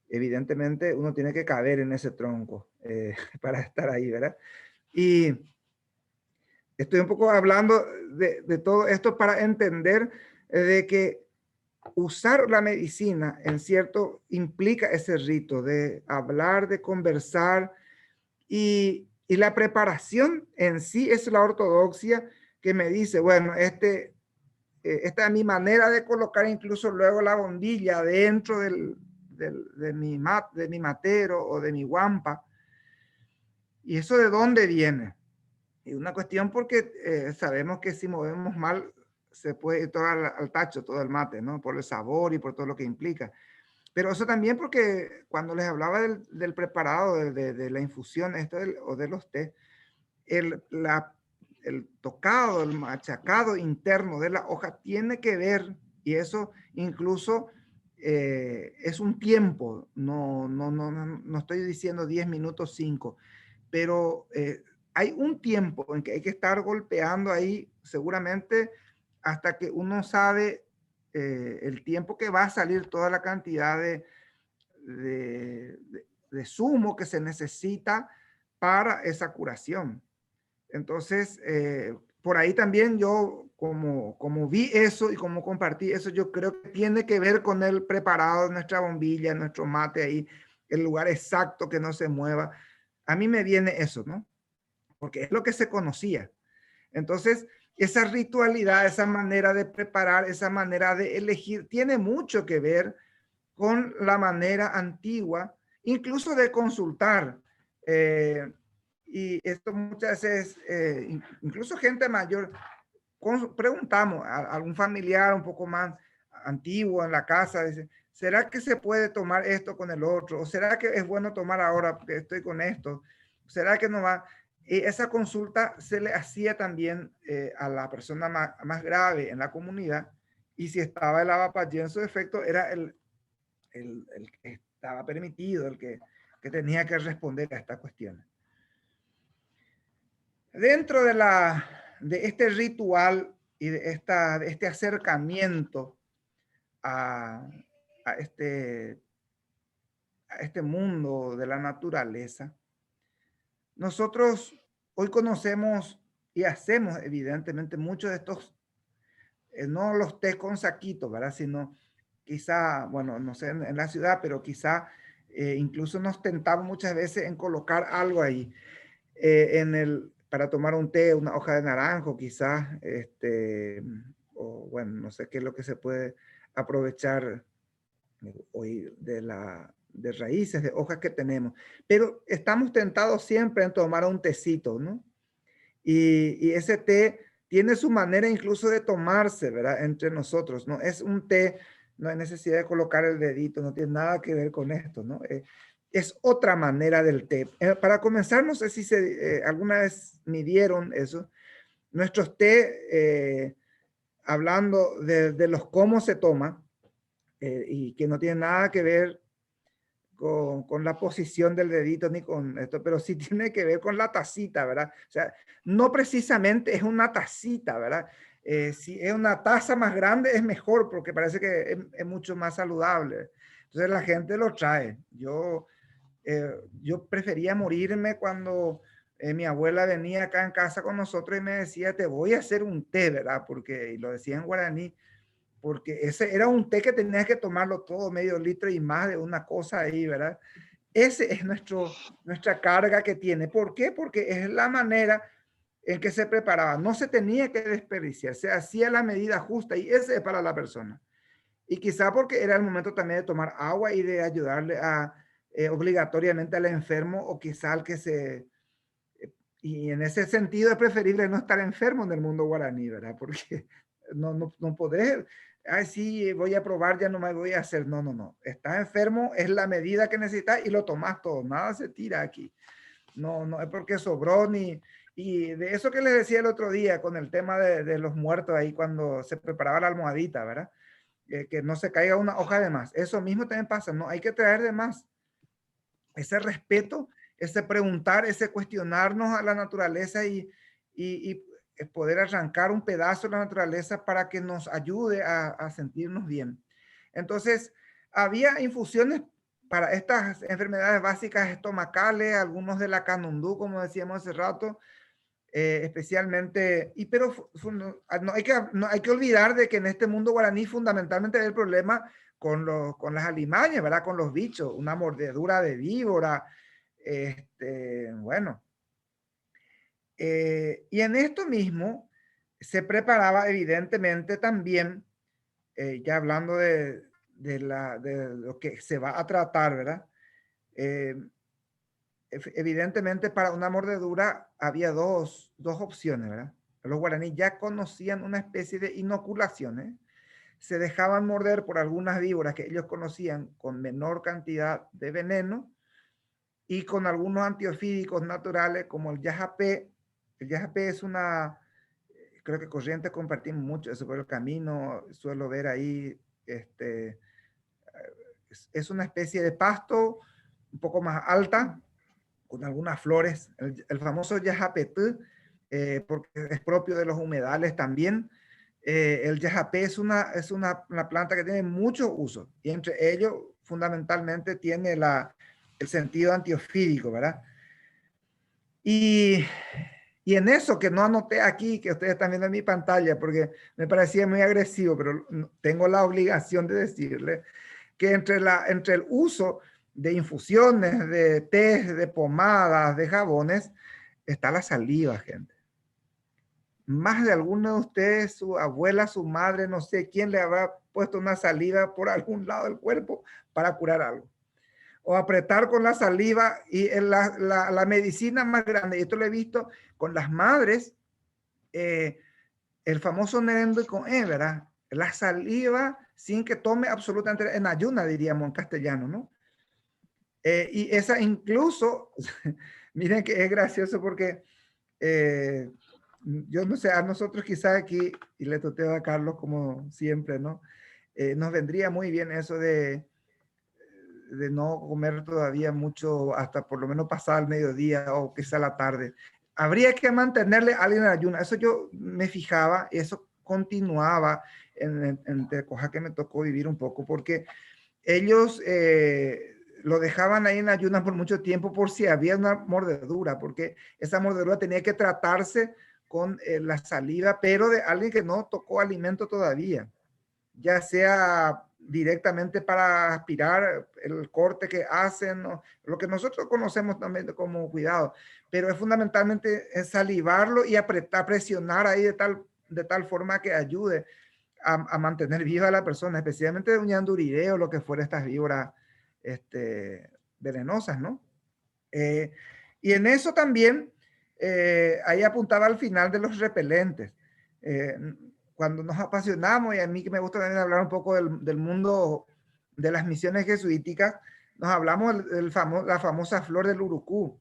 evidentemente uno tiene que caber en ese tronco para estar ahí, ¿verdad? Y estoy un poco hablando de todo esto para entender de que usar la medicina en cierto implica ese rito de hablar, de conversar, y la preparación en sí es la ortodoxia que me dice, bueno, esta es mi manera de colocar incluso luego la bombilla dentro de mi matero o de mi guampa. ¿Y eso de dónde viene? Y una cuestión porque sabemos que si movemos mal se puede ir todo al tacho, todo el mate, ¿no? Por el sabor y por todo lo que implica. Pero eso también porque cuando les hablaba del preparado, de la infusión o de los té, el tocado, el machacado interno de la hoja tiene que ver, y eso incluso es un tiempo, no estoy diciendo 10 minutos, 5, pero hay un tiempo en que hay que estar golpeando ahí seguramente hasta que uno sabe el tiempo que va a salir toda la cantidad de zumo que se necesita para esa curación. Entonces, por ahí también yo, como vi eso y como compartí eso, yo creo que tiene que ver con el preparado de nuestra bombilla, nuestro mate ahí, el lugar exacto que no se mueva. A mí me viene eso, ¿no? Porque es lo que se conocía. Entonces, esa ritualidad, esa manera de preparar, esa manera de elegir, tiene mucho que ver con la manera antigua, incluso de consultar. Y esto muchas veces, incluso gente mayor, preguntamos a algún familiar un poco más antiguo en la casa, dice, ¿será que se puede tomar esto con el otro? ¿O será que es bueno tomar ahora porque estoy con esto? ¿Será que no va? Y esa consulta se le hacía también a la persona más grave en la comunidad, y si estaba el avapallé en su efecto, era el que estaba permitido, el que tenía que responder a esta cuestión. Dentro de este ritual y de este acercamiento a este mundo de la naturaleza, nosotros hoy conocemos y hacemos evidentemente muchos de estos, no los té con saquito, ¿verdad? Sino quizá, bueno, no sé en la ciudad, pero quizá incluso nos tentamos muchas veces en colocar algo ahí. Para tomar un té, una hoja de naranjo quizás, o bueno, no sé qué es lo que se puede aprovechar hoy de raíces, de hojas que tenemos, pero estamos tentados siempre en tomar un tecito, ¿no? Y ese té tiene su manera incluso de tomarse, ¿verdad? Entre nosotros, ¿no? Es un té, no hay necesidad de colocar el dedito, no tiene nada que ver con esto, ¿no? Es otra manera del té. Para comenzar, no sé si alguna vez midieron eso. Nuestros té, hablando de los cómo se toma, y que no tiene nada que ver con la posición del dedito ni con esto, pero sí tiene que ver con la tacita, ¿verdad? O sea, no precisamente es una tacita, ¿verdad? Si es una taza más grande es mejor porque parece que es mucho más saludable. Entonces la gente lo trae. Yo Yo prefería morirme cuando mi abuela venía acá en casa con nosotros y me decía, te voy a hacer un té, ¿verdad? Porque, y lo decía en guaraní, porque ese era un té que tenías que tomarlo todo, medio litro y más de una cosa ahí, ¿verdad? Ese es nuestra carga que tiene. ¿Por qué? Porque es la manera en que se preparaba. No se tenía que desperdiciar, se hacía la medida justa y ese es para la persona. Y quizá porque era el momento también de tomar agua y de ayudarle a obligatoriamente al enfermo o quizá al que se... Y en ese sentido es preferible no estar enfermo en el mundo guaraní, ¿verdad? Porque no podés, ay, sí, voy a probar, ya no me voy a hacer. No, no, no. Estás enfermo, es la medida que necesitas y lo tomás todo. Nada se tira aquí. No, no es porque sobró ni... Y de eso que les decía el otro día con el tema de los muertos ahí cuando se preparaba la almohadita, ¿verdad? Que no se caiga una hoja de más. Eso mismo también pasa, no hay que traer de más. Ese respeto, ese preguntar, ese cuestionarnos a la naturaleza y poder arrancar un pedazo de la naturaleza para que nos ayude a sentirnos bien. Entonces, había infusiones para estas enfermedades básicas estomacales, algunos de la canundú, como decíamos hace rato, especialmente, pero no hay que olvidar de que en este mundo guaraní fundamentalmente hay el problema con las alimañas, ¿verdad? Con los bichos, una mordedura de víbora, bueno. Y en esto mismo se preparaba evidentemente también, ya hablando de lo que se va a tratar, ¿verdad? Evidentemente para una mordedura había dos opciones, ¿verdad? Los guaraníes ya conocían una especie de inoculaciones, se dejaban morder por algunas víboras que ellos conocían con menor cantidad de veneno y con algunos antiofídicos naturales como el yajapé. El yajapé es una, creo que Corrientes compartimos mucho eso por el camino, suelo ver ahí, es una especie de pasto un poco más alta, con algunas flores, el famoso yajapetú, porque es propio de los humedales también. El yajapé es una planta que tiene muchos usos y entre ellos fundamentalmente tiene el sentido antiofídico, ¿verdad? Y en eso que no anoté aquí, que ustedes están viendo en mi pantalla, porque me parecía muy agresivo, pero tengo la obligación de decirle que entre el uso de infusiones, de tés, de pomadas, de jabones, está la saliva, gente. Más de alguno de ustedes, su abuela, su madre, no sé quién le habrá puesto una saliva por algún lado del cuerpo para curar algo. O apretar con la saliva y la medicina más grande, y esto lo he visto con las madres, el famoso nerendo con ¿verdad? La saliva sin que tome absolutamente, en ayuna diríamos en castellano, ¿no? Y esa incluso, miren que es gracioso porque yo no sé, a nosotros quizás aquí, y le tuteo a Carlos como siempre, ¿no? Nos vendría muy bien eso de no comer todavía mucho hasta por lo menos pasar el mediodía o quizá la tarde. Habría que mantenerle a alguien en ayuno. Eso yo me fijaba, eso continuaba en Tecoja que me tocó vivir un poco, porque ellos lo dejaban ahí en ayunas por mucho tiempo por si había una mordedura, porque esa mordedura tenía que tratarse con la saliva, pero de alguien que no tocó alimento todavía, ya sea directamente para aspirar el corte que hacen, ¿no? Lo que nosotros conocemos también como cuidado, pero es fundamentalmente salivarlo y apretar, presionar ahí de tal forma que ayude a mantener viva a la persona, especialmente de un yandurideo o lo que fuera estas víboras venenosas, ¿no? Y en eso también, ahí apuntaba al final de los repelentes. Cuando nos apasionamos, y a mí que me gusta también hablar un poco del mundo de las misiones jesuíticas, nos hablamos la famosa flor del urucú.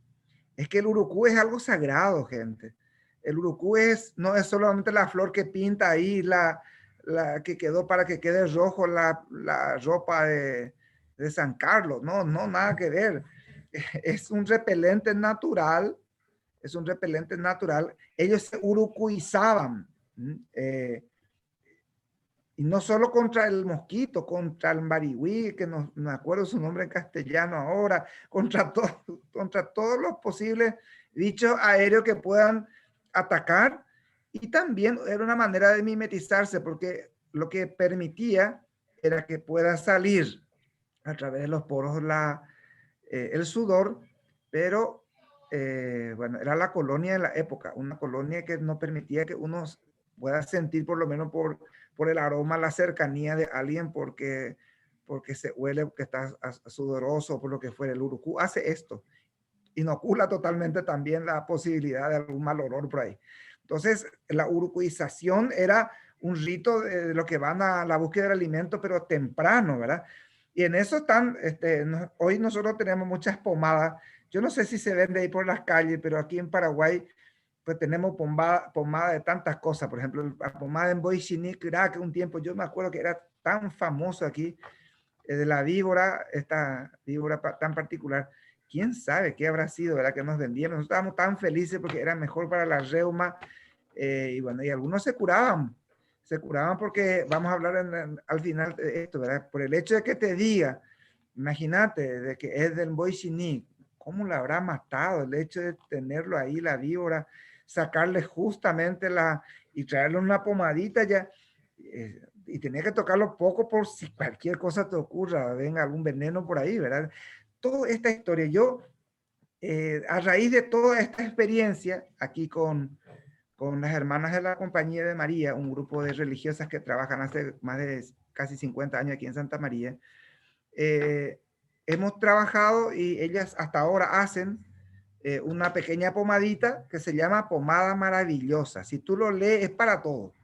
Es que el urucú es algo sagrado, gente. El urucú no es solamente la flor que pinta ahí, la que quedó para que quede rojo la ropa de San Carlos. No, nada que ver. Es un repelente natural, es un repelente natural. Ellos se urucuizaban. Y no solo contra el mosquito, contra el marihuí, que no me acuerdo su nombre en castellano ahora, contra todos los posibles bichos aéreos que puedan atacar. Y también era una manera de mimetizarse, porque lo que permitía era que pueda salir a través de los poros el sudor, pero bueno, era la colonia de la época, una colonia que no permitía que uno pueda sentir por lo menos por el aroma, la cercanía de alguien, porque se huele que está sudoroso, por lo que fuera. El urucú hace esto, inocula totalmente también la posibilidad de algún mal olor por ahí. Entonces, la urucuización era un rito de lo que van a la búsqueda del alimento, pero temprano, ¿verdad? Y en eso están, hoy nosotros tenemos muchas pomadas. Yo no sé si se vende ahí por las calles, pero aquí en Paraguay pues tenemos pomada de tantas cosas. Por ejemplo, la pomada en Boixinic, que un tiempo yo me acuerdo que era tan famoso aquí, de la víbora, esta víbora tan particular. ¿Quién sabe qué habrá sido, verdad, que nos vendían? Nosotros estábamos tan felices porque era mejor para la reuma. Y bueno, y algunos se curaban porque vamos a hablar al final de esto, ¿verdad? Por el hecho de que te diga, imagínate, de que es del Boixinic, ¿cómo la habrá matado? El hecho de tenerlo ahí, la víbora, sacarle justamente y traerle una pomadita ya, y tenía que tocarlo poco por si cualquier cosa te ocurra, venga algún veneno por ahí, ¿verdad? Toda esta historia, yo, a raíz de toda esta experiencia, aquí con las hermanas de la Compañía de María, un grupo de religiosas que trabajan hace más de casi 50 años aquí en Santa María, hemos trabajado y ellas hasta ahora hacen una pequeña pomadita que se llama pomada maravillosa. Si tú lo lees, es para todo.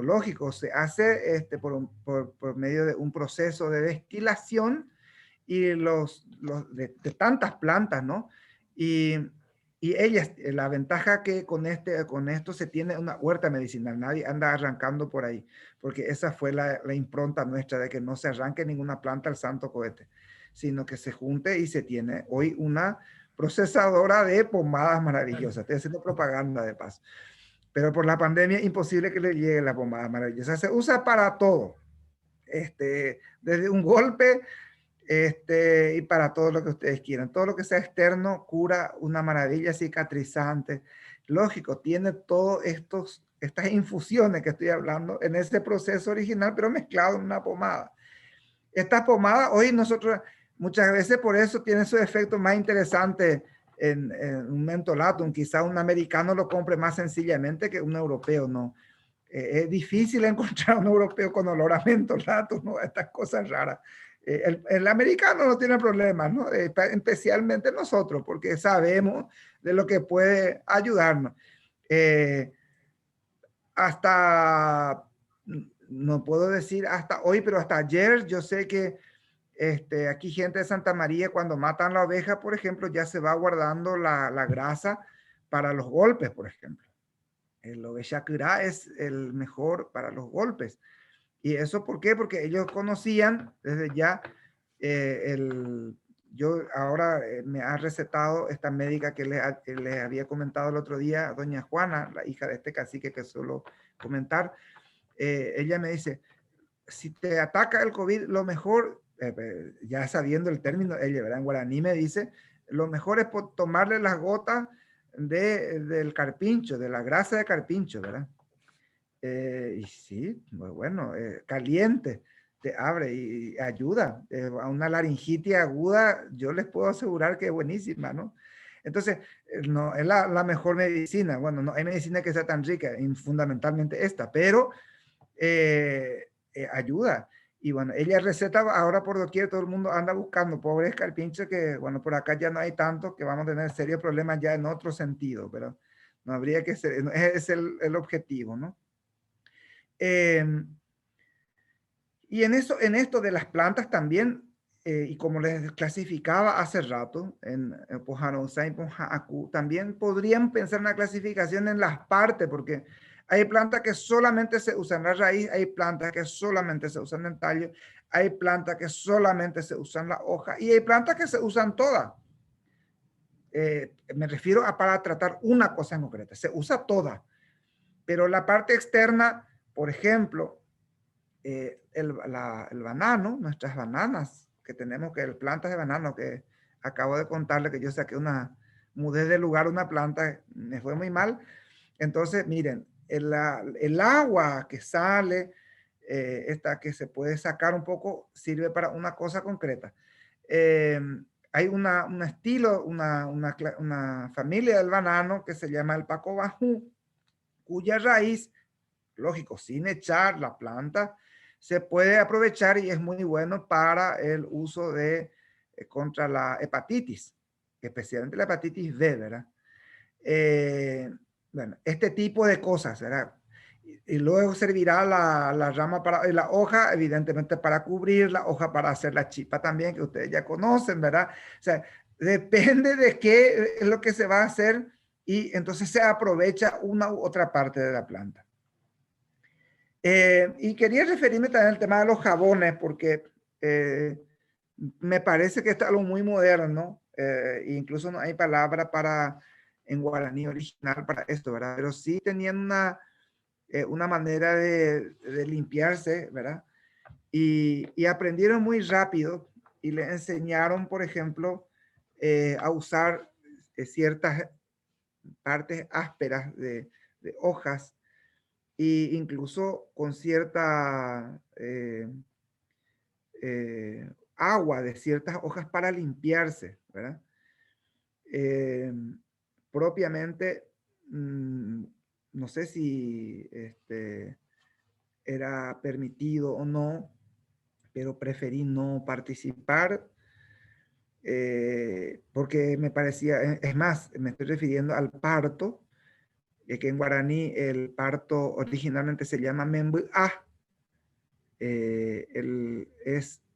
Lógico, se hace por medio de un proceso de destilación y de tantas plantas, ¿no? Y ellas, la ventaja que con esto se tiene una huerta medicinal, nadie anda arrancando por ahí, porque esa fue la impronta nuestra de que no se arranque ninguna planta al santo cohete, sino que se junte y se tiene hoy una procesadora de pomadas maravillosas. Estoy haciendo propaganda de paso. Pero por la pandemia imposible que le llegue la pomada maravillosa. Se usa para todo, desde un golpe y para todo lo que ustedes quieran. Todo lo que sea externo cura, una maravilla cicatrizante. Lógico, tiene todas estas infusiones que estoy hablando en ese proceso original, pero mezclado en una pomada. Esta pomada hoy nosotros muchas veces por eso tiene su efecto más interesante en un mentolatum. Quizá un americano lo compre más sencillamente que un europeo, ¿no? Es difícil encontrar un europeo con olor a mentolatum, ¿no? Estas cosas raras. El americano no tiene problemas, ¿no? Especialmente nosotros, porque sabemos de lo que puede ayudarnos. Hasta, no puedo decir hasta hoy, pero hasta ayer yo sé que aquí gente de Santa María, cuando matan la oveja, por ejemplo, ya se va guardando la grasa para los golpes, por ejemplo. El ovejacurá es el mejor para los golpes. ¿Y eso por qué? Porque ellos conocían desde ya yo ahora me ha recetado esta médica que les había comentado el otro día, doña Juana, la hija de este cacique que suelo comentar. Ella me dice, si te ataca el COVID, lo mejor, ya sabiendo el término, ella, ¿verdad? En guaraní me dice, lo mejor es tomarle las gotas del carpincho, de la grasa de carpincho, ¿verdad? Y sí, muy bueno, caliente, te abre y ayuda. A una laringitis aguda, yo les puedo asegurar que es buenísima, ¿no? Entonces, no es la mejor medicina. Bueno, no hay medicina que sea tan rica, fundamentalmente esta, pero ayuda. Y bueno, ella receta ahora por doquier, todo el mundo anda buscando, pobres carpinchos que, bueno, por acá ya no hay tantos, que vamos a tener serios problemas ya en otro sentido, pero no habría que ser, es el objetivo, ¿no? Y en esto de las plantas también, y como les clasificaba hace rato, en Pojanosai, Pojaku, también podrían pensar en una clasificación en las partes, porque hay plantas que solamente se usan la raíz, hay plantas que solamente se usan el tallo, hay plantas que solamente se usan la hoja, y hay plantas que se usan todas. Me refiero a para tratar una cosa en concreta, se usa toda, pero la parte externa Por ejemplo, el banano, nuestras bananas, que tenemos plantas de banano, que acabo de contarle que yo saqué mudé de lugar una planta, me fue muy mal. Entonces, miren, el agua que sale, esta que se puede sacar un poco, sirve para una cosa concreta. Hay un estilo, una familia del banano que se llama el Paco Bajú, cuya raíz, lógico, sin echar la planta, se puede aprovechar y es muy bueno para el uso contra la hepatitis, especialmente la hepatitis B, ¿verdad? Bueno, este tipo de cosas, ¿verdad? Y luego servirá la rama la hoja, evidentemente para cubrir, la hoja para hacer la chipa también, que ustedes ya conocen, ¿verdad? O sea, depende de qué es lo que se va a hacer y entonces se aprovecha una u otra parte de la planta. Y quería referirme también al tema de los jabones, porque me parece que esto es algo muy moderno, incluso no hay palabra en guaraní original para esto, ¿verdad? Pero sí tenían una manera de limpiarse, ¿verdad? Y aprendieron muy rápido y le enseñaron, por ejemplo, a usar ciertas partes ásperas de hojas e incluso con cierta agua de ciertas hojas para limpiarse, ¿verdad? Propiamente, no sé si era permitido o no, pero preferí no participar porque me parecía, es más, me estoy refiriendo al parto, que en guaraní el parto originalmente se llama membu'a.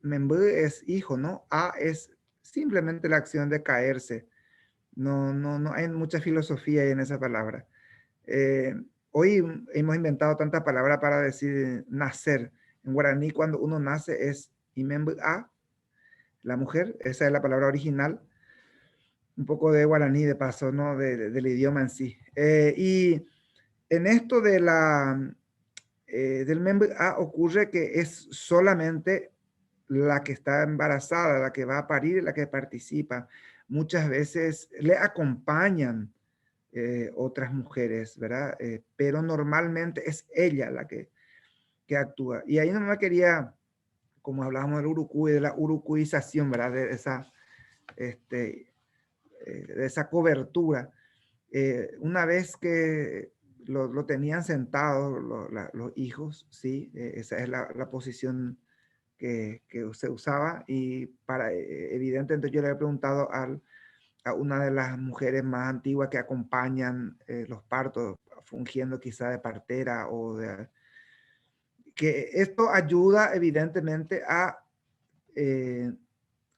Membu es hijo, ¿no? A es simplemente la acción de caerse. No hay mucha filosofía en esa palabra. Hoy hemos inventado tantas palabras para decir nacer. En guaraní, cuando uno nace es imembu'a, la mujer, esa es la palabra original. Un poco de guaraní de paso, ¿no? Del idioma en sí. Y en esto del membu'a ocurre que es solamente la que está embarazada, la que va a parir, la que participa. Muchas veces le acompañan otras mujeres, ¿verdad? Pero normalmente es ella la que actúa. Y ahí no me quería, como hablábamos del urucuy, de la urucuización, ¿verdad? De esa cobertura. Una vez que lo tenían sentado los hijos, ¿sí? Esa es la posición que se usaba y evidentemente yo le he preguntado a una de las mujeres más antiguas que acompañan los partos, fungiendo quizá de partera que esto ayuda evidentemente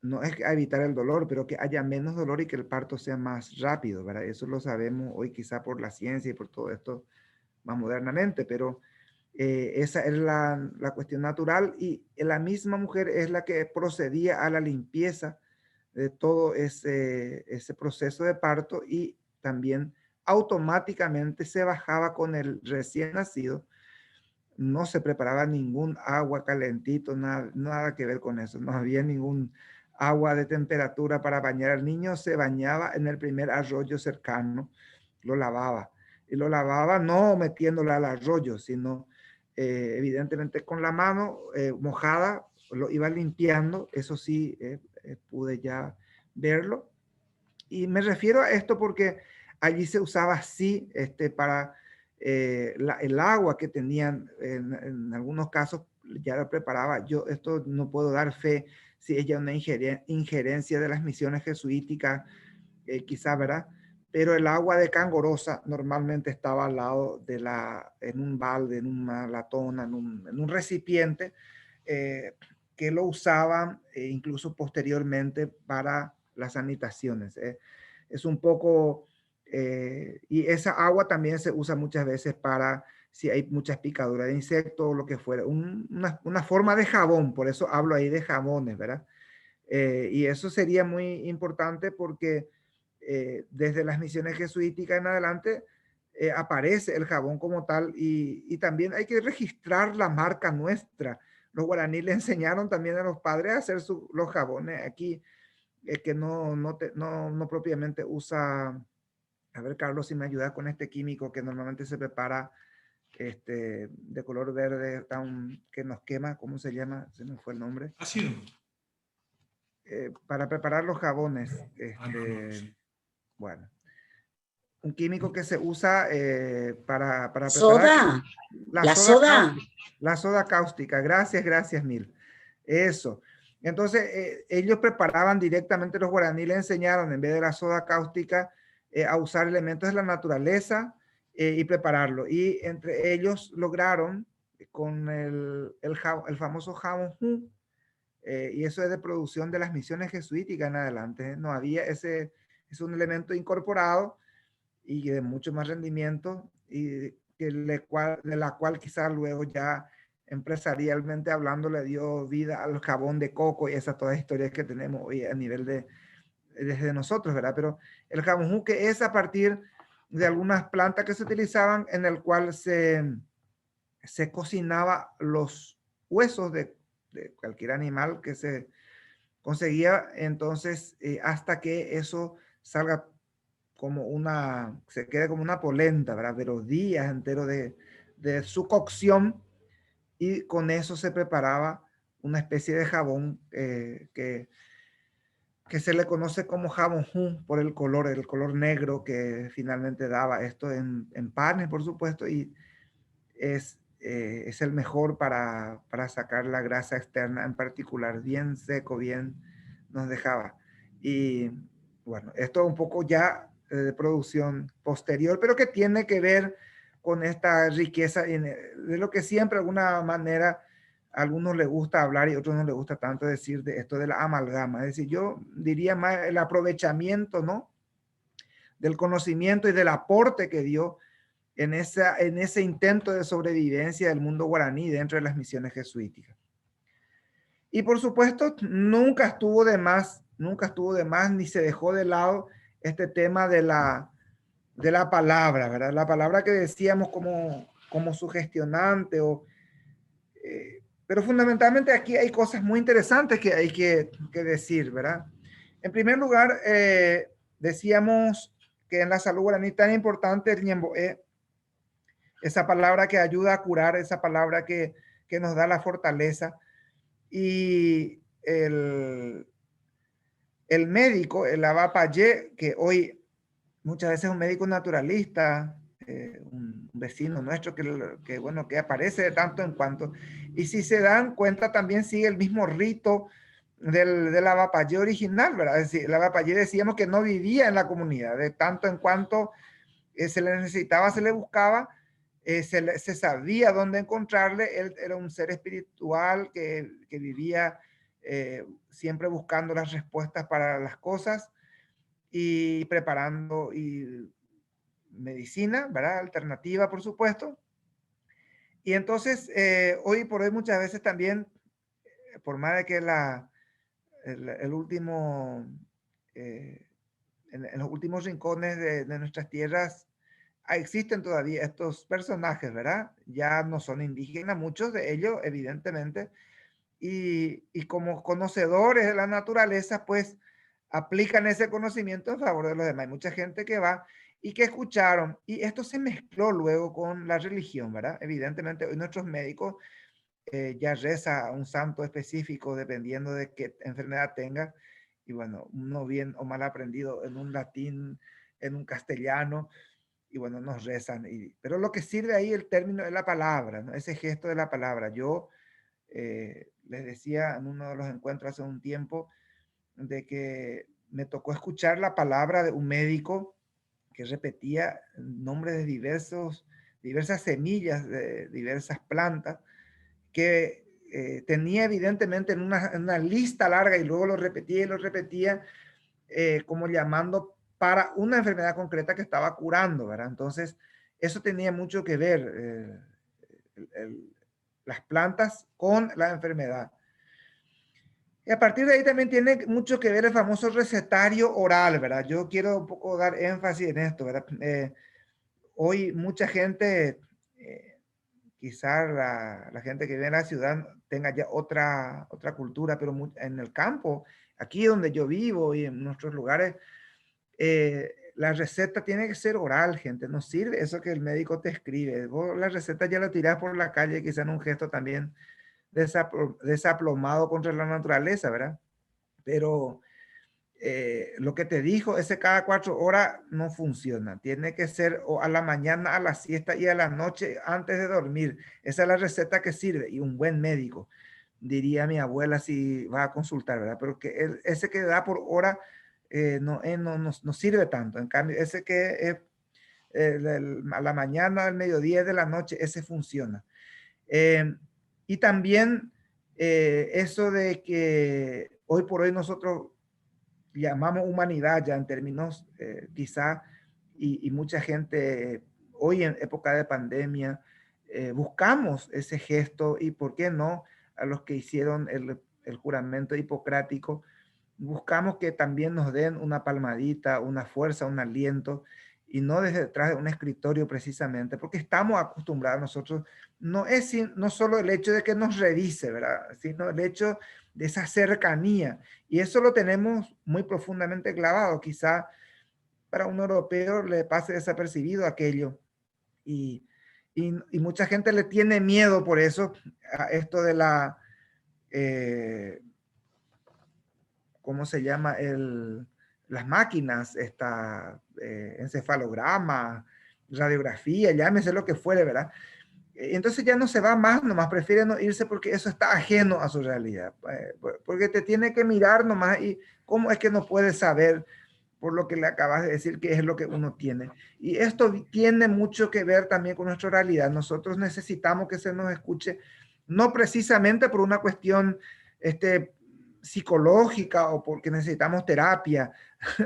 no es a evitar el dolor, pero que haya menos dolor y que el parto sea más rápido, ¿verdad? Eso lo sabemos hoy quizá por la ciencia y por todo esto más modernamente, pero esa es la cuestión natural y la misma mujer es la que procedía a la limpieza de todo ese proceso de parto y también automáticamente se bajaba con el recién nacido. No se preparaba ningún agua calentito, nada que ver con eso. No había ningún agua de temperatura para bañar al niño. Se bañaba en el primer arroyo cercano, lo lavaba. Y lo lavaba no metiéndolo al arroyo, sino evidentemente con la mano mojada, lo iba limpiando. Eso sí, pude ya verlo. Y me refiero a esto porque allí se usaba así para el agua que tenían, en algunos casos ya lo preparaba. Yo esto no puedo dar fe si ella una injerencia de las misiones jesuíticas, quizá, ¿verdad? Pero el agua de Cangorosa normalmente estaba al lado en un balde, en una latona, en un recipiente, que lo usaban incluso posteriormente para las sanitaciones. Es un poco, y esa agua también se usa muchas veces para si hay muchas picaduras de insectos o lo que fuera, una forma de jabón, por eso hablo ahí de jabones, ¿verdad? Y eso sería muy importante porque desde las misiones jesuíticas en adelante aparece el jabón como tal, y también hay que registrar la marca nuestra. Los guaraníes le enseñaron también a los padres a hacer los jabones aquí, que no propiamente usa, a ver Carlos si me ayuda con este químico que normalmente se prepara de color verde, que nos quema, ¿cómo se llama? Se me fue el nombre. Ácido. Para preparar los jabones. No sé. Bueno, un químico que se usa para preparar. Soda. La soda. La soda cáustica. Gracias, Mil. Eso. Entonces, ellos preparaban directamente, los guaraníes le enseñaron, en vez de la soda cáustica, a usar elementos de la naturaleza y prepararlo. Y entre ellos lograron con el famoso jabón, y eso es de producción de las misiones jesuíticas en adelante. No había es un elemento incorporado y de mucho más rendimiento, y de la cual quizás luego ya empresarialmente hablando le dio vida al jabón de coco y esas todas historias que tenemos hoy a nivel desde nosotros, ¿verdad? Pero el jabón juque es a partir de algunas plantas que se utilizaban, en el cual se cocinaba los huesos de cualquier animal que se conseguía, entonces hasta que eso salga se quede como una polenta, ¿verdad? De los días enteros de su cocción, y con eso se preparaba una especie de jabón que se le conoce como jabón por el color negro que finalmente daba esto en panes, por supuesto, y es el mejor para sacar la grasa externa en particular, bien seco, bien nos dejaba. Y bueno, esto es un poco ya de producción posterior, pero que tiene que ver con esta riqueza de lo que siempre de alguna manera a algunos les gusta hablar y a otros no les gusta tanto decir de esto de la amalgama. Es decir, yo diría más el aprovechamiento, ¿no?, del conocimiento y del aporte que dio en ese intento de sobrevivencia del mundo guaraní dentro de las misiones jesuíticas. Y por supuesto, nunca estuvo de más, ni se dejó de lado este tema de la palabra, ¿verdad? La palabra que decíamos como sugestionante, pero fundamentalmente aquí hay cosas muy interesantes que hay que decir, ¿verdad? En primer lugar, decíamos que en la salud guaraní tan importante el ñemboé, esa palabra que ayuda a curar, esa palabra que nos da la fortaleza. Y el médico, el Abapayé, que hoy muchas veces es un médico naturalista, un vecino nuestro que aparece de tanto en cuanto, y si se dan cuenta también sigue el mismo rito del Abapayé original, ¿verdad? Es decir, el Abapayé decíamos que no vivía en la comunidad, de tanto en cuanto se le necesitaba, se le buscaba, se sabía dónde encontrarle. Él era un ser espiritual que vivía siempre buscando las respuestas para las cosas y preparando medicina, ¿verdad? Alternativa, por supuesto. Y entonces, hoy por hoy muchas veces también, por más de que el último, en los últimos rincones de nuestras tierras, existen todavía estos personajes, ¿verdad? Ya no son indígenas, muchos de ellos, evidentemente, y como conocedores de la naturaleza, pues aplican ese conocimiento en favor de los demás. Hay mucha gente que va y que escucharon, y esto se mezcló luego con la religión, ¿verdad? Evidentemente, hoy nuestros médicos ya reza a un santo específico dependiendo de qué enfermedad tenga, y bueno, uno bien o mal aprendido en un latín, en un castellano, y bueno, nos rezan. Pero lo que sirve ahí el término es la palabra, ¿no? Ese gesto de la palabra. Yo les decía en uno de los encuentros hace un tiempo de que me tocó escuchar la palabra de un médico que repetía nombres de diversas semillas de diversas plantas que tenía evidentemente en una lista larga, y luego lo repetía como llamando para una enfermedad concreta que estaba curando, ¿verdad? Entonces, eso tenía mucho que ver, las plantas con la enfermedad. Y a partir de ahí también tiene mucho que ver el famoso recetario oral, ¿verdad? Yo quiero un poco dar énfasis en esto, ¿verdad? hoy mucha gente, quizás la gente que vive en la ciudad tenga ya otra cultura, pero en el campo, aquí donde yo vivo y en nuestros lugares, la receta tiene que ser oral, gente. No sirve eso que el médico te escribe. Vos la receta ya la tirás por la calle, quizá en un gesto también desaplomado contra la naturaleza, ¿verdad? Pero lo que te dijo, ese cada 4 horas no funciona. Tiene que ser o a la mañana, a la siesta y a la noche antes de dormir. Esa es la receta que sirve. Y un buen médico, diría mi abuela si va a consultar, ¿verdad? Pero que ese que da por hora no sirve tanto. En cambio, ese que es a la mañana, al mediodía, de la noche, ese funciona. Y también eso de que hoy por hoy nosotros llamamos humanidad ya en términos quizá, y mucha gente hoy en época de pandemia, buscamos ese gesto y por qué no a los que hicieron el juramento hipocrático, buscamos que también nos den una palmadita, una fuerza, un aliento, y no desde detrás de un escritorio precisamente, porque estamos acostumbrados nosotros, no solo el hecho de que nos revise, ¿verdad? Sino el hecho de esa cercanía, y eso lo tenemos muy profundamente clavado. Quizá para un europeo le pase desapercibido aquello, y, y mucha gente le tiene miedo por eso a esto de la... ¿cómo se llama? Las máquinas, encefalograma, radiografía, llámese lo que fuere, ¿verdad? Entonces ya no se va más, nomás prefiere no irse porque eso está ajeno a su realidad, porque te tiene que mirar nomás y cómo es que no puedes saber por lo que le acabas de decir qué es lo que uno tiene. Y esto tiene mucho que ver también con nuestra realidad. Nosotros necesitamos que se nos escuche, no precisamente por una cuestión psicológica o porque necesitamos terapia,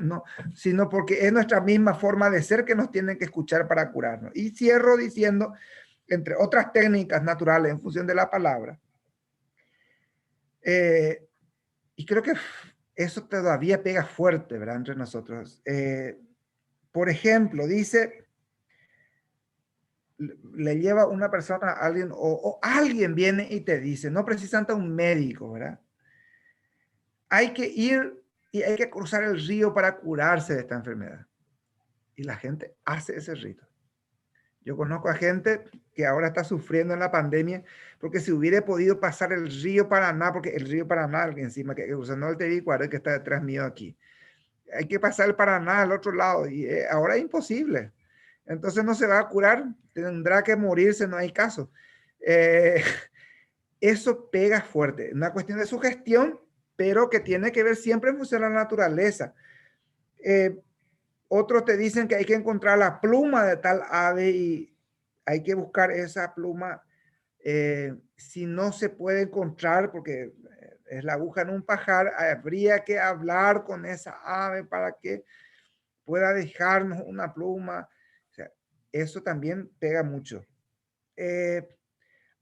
no, sino porque es nuestra misma forma de ser que nos tienen que escuchar para curarnos. Y cierro diciendo, entre otras técnicas naturales en función de la palabra, y creo que eso todavía pega fuerte, ¿verdad? Entre nosotros. Por ejemplo, dice, le lleva una persona a alguien o alguien viene y te dice, no precisamente un médico, ¿verdad? Hay que ir y hay que cruzar el río para curarse de esta enfermedad. Y la gente hace ese rito. Yo conozco a gente que ahora está sufriendo en la pandemia porque si hubiera podido pasar el río Paraná, porque el río Paraná, encima que usando el Tebicuaro, que está detrás mío aquí, hay que pasar el Paraná al otro lado y ahora es imposible. Entonces no se va a curar, tendrá que morirse, no hay caso. Eso pega fuerte, una cuestión de sugestión, pero que tiene que ver siempre en función de la naturaleza. Otros te dicen que hay que encontrar la pluma de tal ave y hay que buscar esa pluma. Si no se puede encontrar porque es la aguja en un pajar, habría que hablar con esa ave para que pueda dejarnos una pluma. O sea, eso también pega mucho.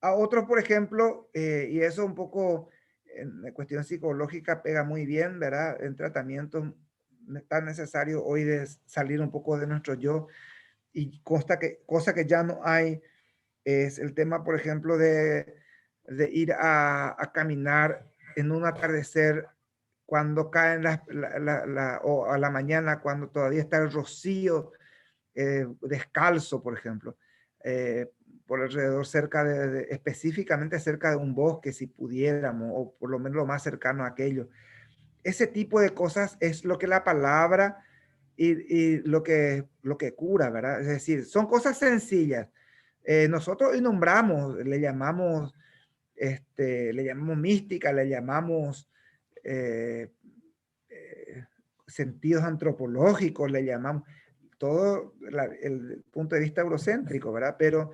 A otros, por ejemplo, y eso un poco en cuestión psicológica pega muy bien, ¿verdad? En tratamientos tan necesario hoy de salir un poco de nuestro yo, y cosa que ya no hay, es el tema, por ejemplo, de ir a caminar en un atardecer cuando caen o a la mañana cuando todavía está el rocío, descalzo, por ejemplo, por alrededor, específicamente cerca de un bosque, si pudiéramos, o por lo menos lo más cercano a aquello. Ese tipo de cosas es lo que la palabra y lo que cura, ¿verdad? Es decir, son cosas sencillas. Nosotros nombramos, le llamamos mística, le llamamos eh, sentidos antropológicos, le llamamos todo el punto de vista eurocéntrico, ¿verdad? Pero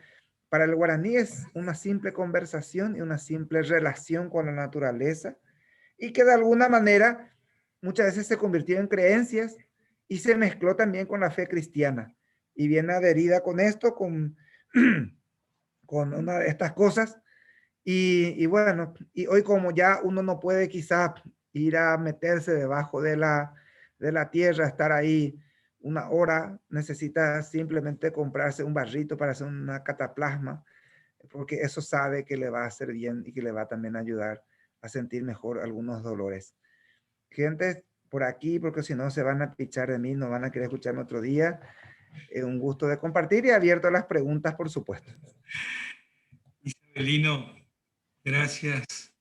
para el guaraní es una simple conversación y una simple relación con la naturaleza, y que de alguna manera muchas veces se convirtió en creencias y se mezcló también con la fe cristiana, y viene adherida con esto, con una de estas cosas. Y bueno, y hoy como ya uno no puede quizá ir a meterse debajo de la tierra, estar ahí una hora, necesita simplemente comprarse un barrito para hacer una cataplasma, porque eso sabe que le va a hacer bien y que le va también a ayudar a sentir mejor algunos dolores. Gente por aquí, porque si no se van a pichar de mí, no van a querer escucharme otro día. Un gusto de compartir y abierto a las preguntas, por supuesto. Isabelino, gracias.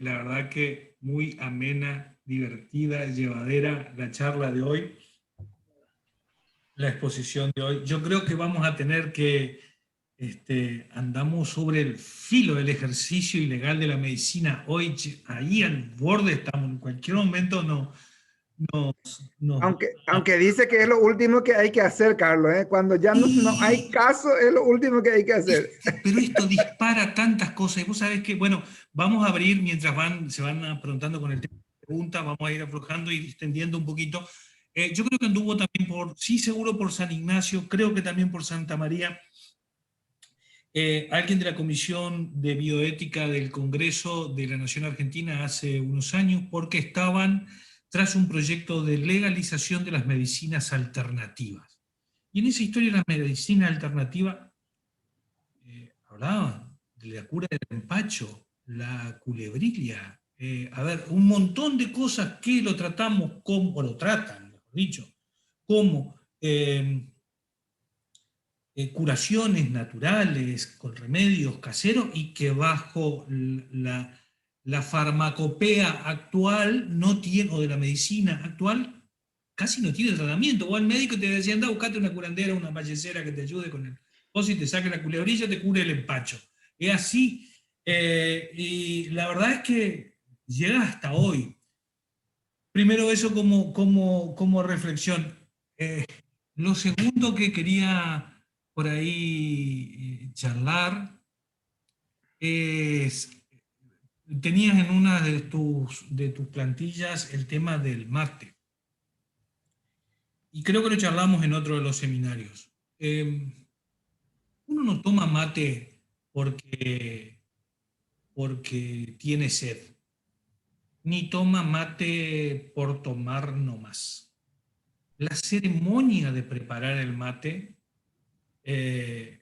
La verdad que muy amena, divertida, llevadera la charla de hoy, la exposición de hoy. Yo creo que vamos a tener que, andamos sobre el filo del ejercicio ilegal de la medicina. Hoy, ahí al borde estamos, en cualquier momento no. Aunque dice que es lo último que hay que hacer, Carlos, ¿eh? Cuando ya no hay caso, es lo último que hay que hacer. Pero esto dispara tantas cosas. Y vos sabés que, bueno, vamos a abrir mientras se van afrontando con el tema de preguntas, vamos a ir aflojando y extendiendo un poquito. Yo creo que anduvo también seguro por San Ignacio, creo que también por Santa María. Alguien de la Comisión de Bioética del Congreso de la Nación Argentina hace unos años, porque estaban tras un proyecto de legalización de las medicinas alternativas. Y en esa historia de la medicina alternativa hablaban de la cura del empacho, la culebrilla, un montón de cosas que lo tratamos como, o lo tratan, mejor dicho, como curaciones naturales, con remedios caseros, y que bajo la farmacopea actual no tiene, o de la medicina actual, casi no tiene tratamiento. O al médico te decía, anda, buscate una curandera, una vallecera que te ayude con el tos y te saque la culebrilla, te cure el empacho. Es así, y la verdad es que llega hasta hoy. Primero eso como reflexión. Lo segundo que quería por ahí charlar es, tenías en una de tus plantillas el tema del mate. Y creo que lo charlamos en otro de los seminarios. Uno no toma mate porque tiene sed, ni toma mate por tomar nomás. La ceremonia de preparar el mate debe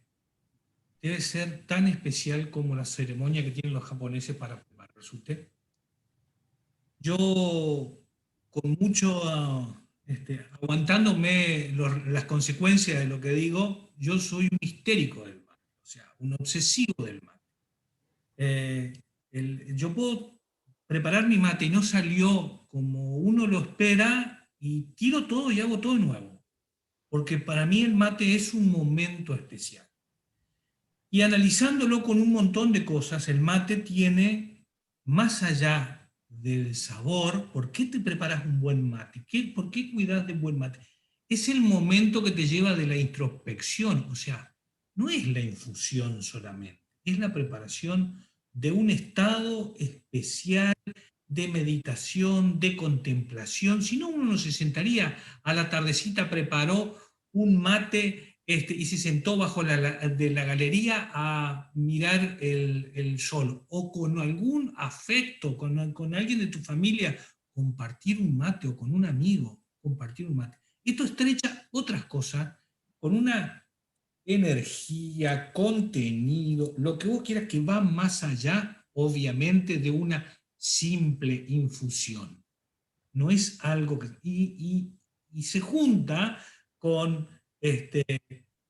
ser tan especial como la ceremonia que tienen los japoneses para preparar su té. Yo, con mucho, aguantándome las consecuencias de lo que digo, yo soy un histérico del mate, o sea, un obsesivo del mate. Yo puedo preparar mi mate y no salió como uno lo espera y tiro todo y hago todo de nuevo, porque para mí el mate es un momento especial. Y analizándolo con un montón de cosas, el mate tiene, más allá del sabor, ¿por qué te preparas un buen mate? ¿Por qué cuidas de un buen mate? Es el momento que te lleva de la introspección, o sea, no es la infusión solamente, es la preparación de un estado especial de meditación, de contemplación. Si no, uno no se sentaría a la tardecita, preparó un mate y se sentó bajo de la galería a mirar el sol, o con algún afecto, con alguien de tu familia, compartir un mate, o con un amigo, compartir un mate. Esto estrecha otras cosas con una energía, contenido, lo que vos quieras, que va más allá, obviamente, de una simple infusión. No es algo que... Y se junta con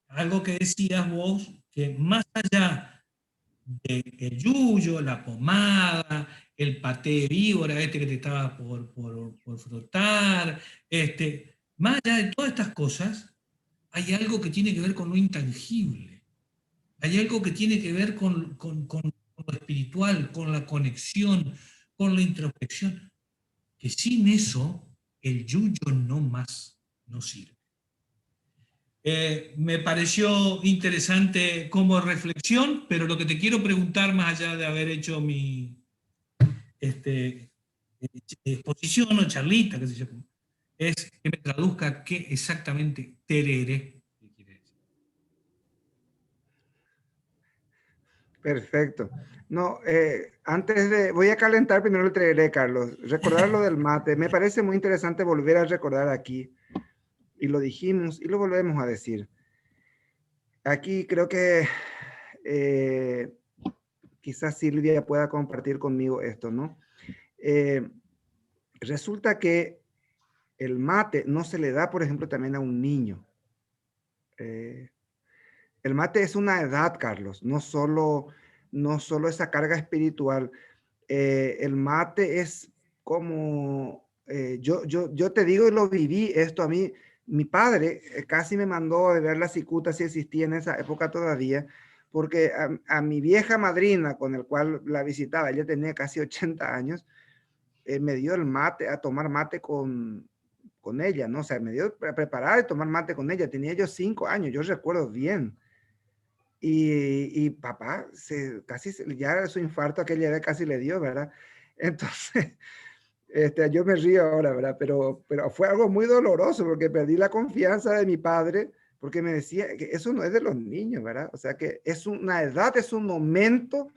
algo que decías vos, que más allá del yuyo, la pomada, el paté de víbora que te estaba por frotar, más allá de todas estas cosas, hay algo que tiene que ver con lo intangible. Hay algo que tiene que ver con lo espiritual, con la conexión, con la introspección, que sin eso el yuyo no sirve. Me pareció interesante como reflexión, pero lo que te quiero preguntar, más allá de haber hecho mi exposición o charlita, qué sé yo, es que me traduzca qué exactamente tereré quiere decir. Perfecto. No, voy a calentar primero el tereré, Carlos. Recordar lo del mate. Me parece muy interesante volver a recordar aquí y lo dijimos y lo volvemos a decir. Aquí creo que quizás Silvia pueda compartir conmigo esto, ¿no? Resulta que el mate no se le da, por ejemplo, también a un niño. El mate es una edad, Carlos, no solo esa carga espiritual. El mate es como, yo te digo y lo viví esto a mí. Mi padre casi me mandó a ver la cicuta si existía en esa época todavía, porque a mi vieja madrina con el cual la visitaba, ella tenía casi 80 años, me dio el mate, a tomar mate con ella, ¿no? O sea, me dio para preparar y tomar mate con ella. Tenía yo 5 años, yo recuerdo bien. Y papá, ya su infarto aquella vez casi le dio, ¿verdad? Entonces, yo me río ahora, ¿verdad? Pero fue algo muy doloroso porque perdí la confianza de mi padre porque me decía que eso no es de los niños, ¿verdad? O sea, que es una edad, es un momento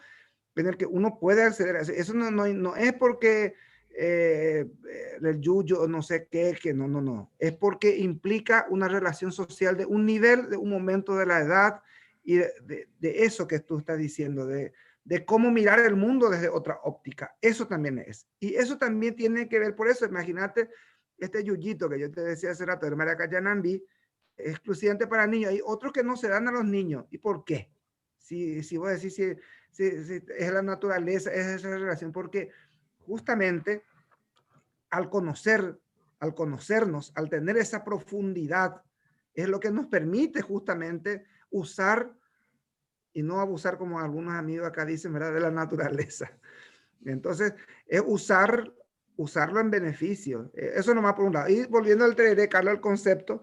en el que uno puede acceder a eso. Eso no es porque el yuyo o no sé qué, que no. Es porque implica una relación social de un nivel, de un momento de la edad y de eso que tú estás diciendo, de cómo mirar el mundo desde otra óptica. Eso también es. Y eso también tiene que ver, por eso, imagínate este yuyito que yo te decía hace rato, el Maracayanambi, exclusivamente para niños. Hay otros que no se dan a los niños. ¿Y por qué? Si vos decís, si es la naturaleza, es esa relación, porque justamente al conocernos, al tener esa profundidad, es lo que nos permite justamente usar y no abusar, como algunos amigos acá dicen, ¿verdad?, de la naturaleza. Entonces, es usarlo en beneficio. Eso nomás por un lado. Y volviendo al tereré, Carlos, al concepto,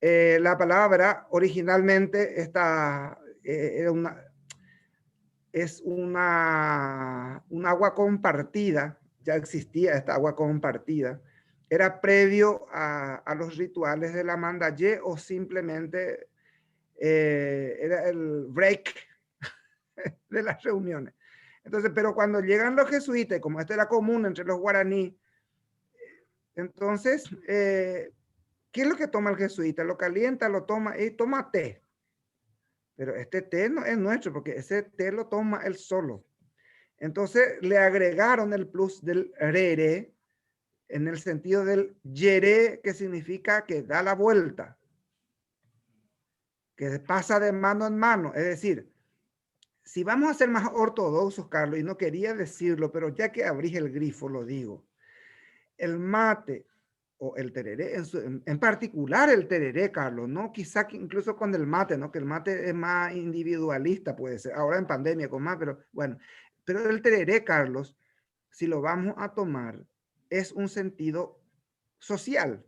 la palabra originalmente era un agua compartida, ya existía esta agua compartida, era previo a los rituales de la mandallé o simplemente era el break de las reuniones. Entonces, pero cuando llegan los jesuitas, como esto era común entre los guaraní, entonces, ¿qué es lo que toma el jesuita? Lo calienta, lo toma y toma té. Pero este té no es nuestro, porque ese té lo toma él solo. Entonces le agregaron el plus del rere en el sentido del yere, que significa que da la vuelta, que pasa de mano en mano. Es decir, si vamos a ser más ortodoxos, Carlos, y no quería decirlo, pero ya que abrís el grifo, lo digo. El mate o el tereré, en particular el tereré, Carlos, ¿no? Quizá incluso con el mate, ¿no? Que el mate es más individualista, puede ser. Ahora en pandemia con más, pero bueno. Pero el tereré, Carlos, si lo vamos a tomar, es un sentido social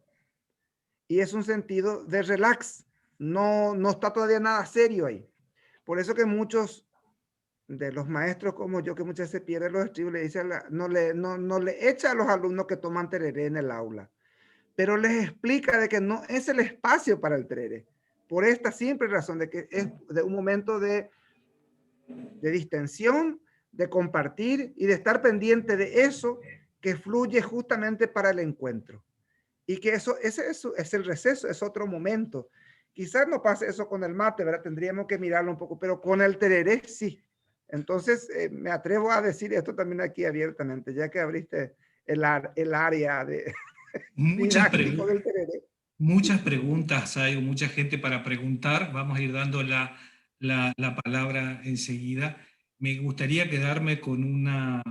y es un sentido de relax. No está todavía nada serio ahí. Por eso que muchos de los maestros como yo, que muchas veces pierden los estribos, le dicen, no le echa a los alumnos que toman tereré en el aula, pero les explica de que no es el espacio para el tereré, por esta simple razón de que es de un momento de distensión, de compartir y de estar pendiente de eso que fluye justamente para el encuentro. Y que ese es el receso, es otro momento. Quizás no pase eso con el mate, ¿verdad? Tendríamos que mirarlo un poco, pero con el tereré sí. Entonces, me atrevo a decir esto también aquí abiertamente, ya que abriste el área de didáctico del tereré. Muchas preguntas hay, mucha gente para preguntar. Vamos a ir dando la palabra enseguida. Me gustaría quedarme con una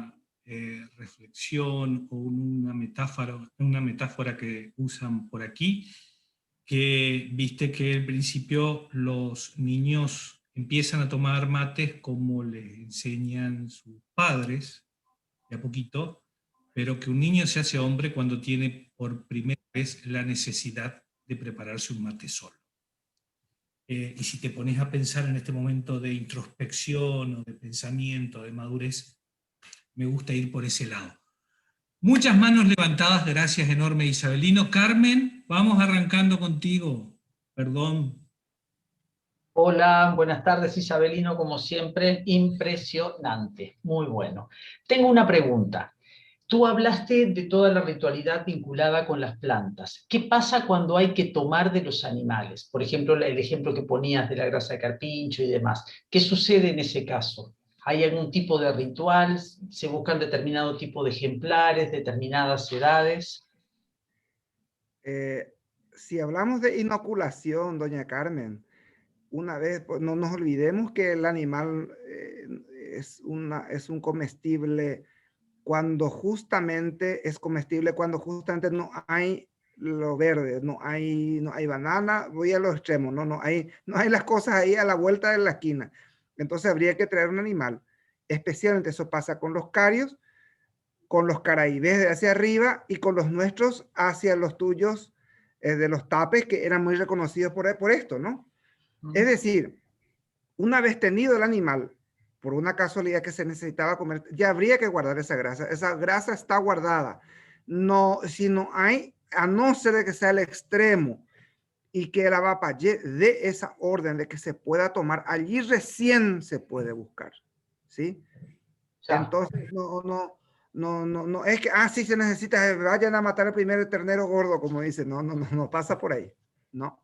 reflexión o una metáfora que usan por aquí, que viste que al principio los niños empiezan a tomar mates como les enseñan sus padres, de a poquito, pero que un niño se hace hombre cuando tiene por primera vez la necesidad de prepararse un mate solo. Y si te pones a pensar en este momento de introspección o de pensamiento, de madurez, me gusta ir por ese lado. Muchas manos levantadas, gracias enorme Isabelino. Carmen, vamos arrancando contigo. Perdón. Hola, buenas tardes Isabelino, como siempre, impresionante, muy bueno. Tengo una pregunta. Tú hablaste de toda la ritualidad vinculada con las plantas. ¿Qué pasa cuando hay que tomar de los animales? Por ejemplo, el ejemplo que ponías de la grasa de carpincho y demás. ¿Qué sucede en ese caso? ¿Hay algún tipo de ritual? ¿Se buscan determinado tipo de ejemplares, determinadas edades? Si hablamos de inoculación, doña Carmen, una vez, pues, no nos olvidemos que el animal es un comestible cuando justamente es comestible, cuando justamente no hay lo verde, no hay banana, voy a los extremos, no hay las cosas ahí a la vuelta de la esquina. Entonces habría que traer un animal. Especialmente eso pasa con los carios, con los caraibés de hacia arriba y con los nuestros hacia los tuyos de los tapes, que eran muy reconocidos por esto, ¿no? Es decir, una vez tenido el animal, por una casualidad que se necesitaba comer, ya habría que guardar esa grasa. Esa grasa está guardada. No, si no hay, a no ser de que sea el extremo y que la VAPA dé esa orden de que se pueda tomar, allí recién se puede buscar, ¿sí? Entonces, no, es que, sí se necesita, vayan a matar el primer ternero gordo, como dice, no pasa por ahí, ¿no?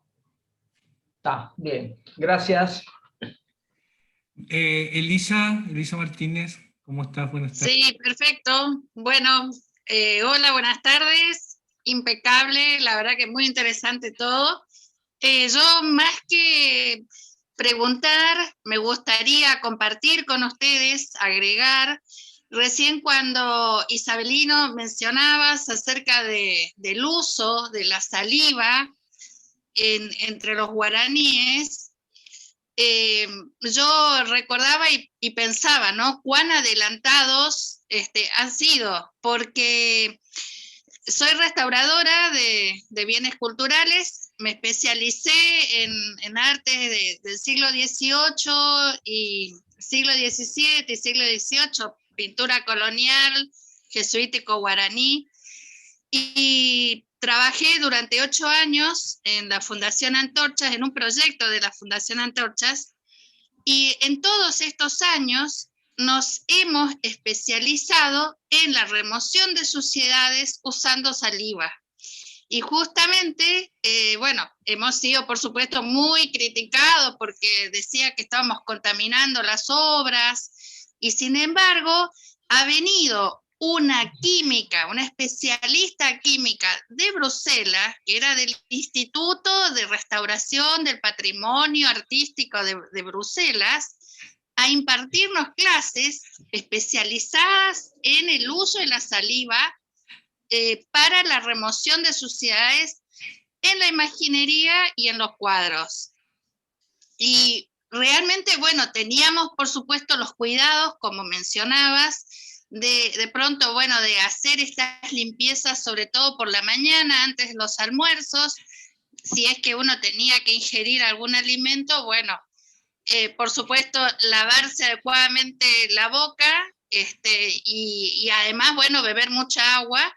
Está bien, gracias. Elisa Martínez, ¿cómo estás? Buenas tardes. Sí, perfecto. Bueno, hola, buenas tardes. Impecable, la verdad que muy interesante todo. Yo más que preguntar, me gustaría compartir con ustedes, agregar. Recién cuando Isabelino mencionabas acerca del uso de la saliva entre los guaraníes, yo recordaba y pensaba, ¿no? Cuán adelantados han sido, porque soy restauradora de bienes culturales, me especialicé en artes del siglo XVIII y siglo XVII y siglo XVIII, pintura colonial, jesuítico guaraní, y trabajé durante 8 años en la Fundación Antorchas, en un proyecto de la Fundación Antorchas, y en todos estos años nos hemos especializado en la remoción de suciedades usando saliva. Y justamente, bueno, hemos sido por supuesto muy criticados porque decía que estábamos contaminando las obras, y sin embargo ha venido una química, una especialista química de Bruselas, que era del Instituto de Restauración del Patrimonio Artístico de Bruselas, a impartirnos clases especializadas en el uso de la saliva para la remoción de suciedades en la imaginería y en los cuadros. Y realmente, bueno, teníamos por supuesto los cuidados, como mencionabas, de pronto, bueno, de hacer estas limpiezas, sobre todo por la mañana, antes de los almuerzos, si es que uno tenía que ingerir algún alimento, bueno, por supuesto, lavarse adecuadamente la boca, y además, bueno, beber mucha agua.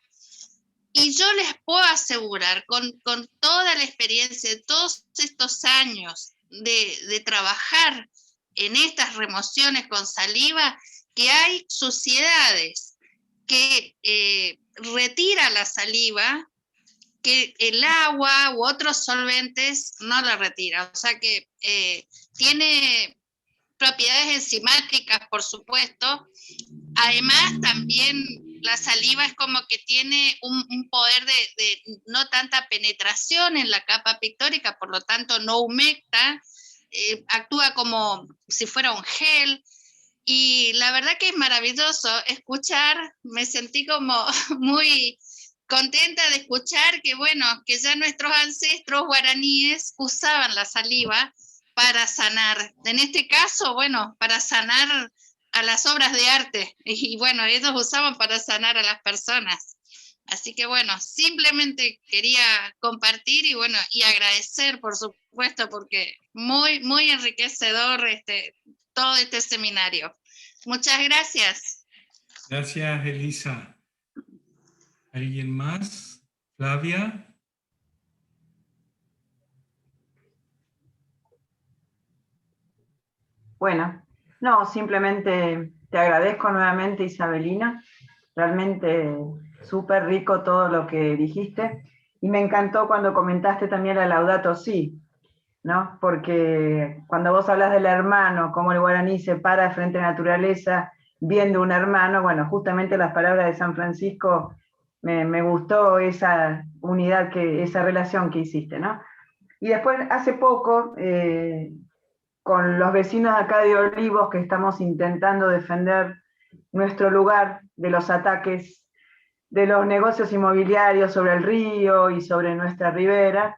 Y yo les puedo asegurar, con toda la experiencia de todos estos años de trabajar en estas remociones con saliva, que hay suciedades que retira la saliva, que el agua u otros solventes no la retira. O sea que tiene propiedades enzimáticas, por supuesto. Además, también la saliva es como que tiene un poder de no tanta penetración en la capa pictórica, por lo tanto no humecta, actúa como si fuera un gel. Y la verdad que es maravilloso escuchar, me sentí como muy contenta de escuchar que, bueno, que ya nuestros ancestros guaraníes usaban la saliva para sanar. En este caso, bueno, para sanar a las obras de arte, y bueno, ellos usaban para sanar a las personas. Así que bueno, simplemente quería compartir y bueno, y agradecer, por supuesto, porque muy, muy enriquecedor todo este seminario. Muchas gracias. Gracias, Elisa. ¿Alguien más? Flavia. Bueno, no, simplemente te agradezco nuevamente, Isabelina, realmente súper rico todo lo que dijiste. Y me encantó cuando comentaste también la Laudato Si, ¿no? Porque cuando vos hablas del hermano, cómo el guaraní se para frente a la naturaleza, viendo un hermano, bueno, justamente las palabras de San Francisco, me gustó esa unidad, esa relación que hiciste, ¿no? Y después, hace poco, con los vecinos acá de Olivos, que estamos intentando defender nuestro lugar de los ataques de los negocios inmobiliarios sobre el río y sobre nuestra ribera,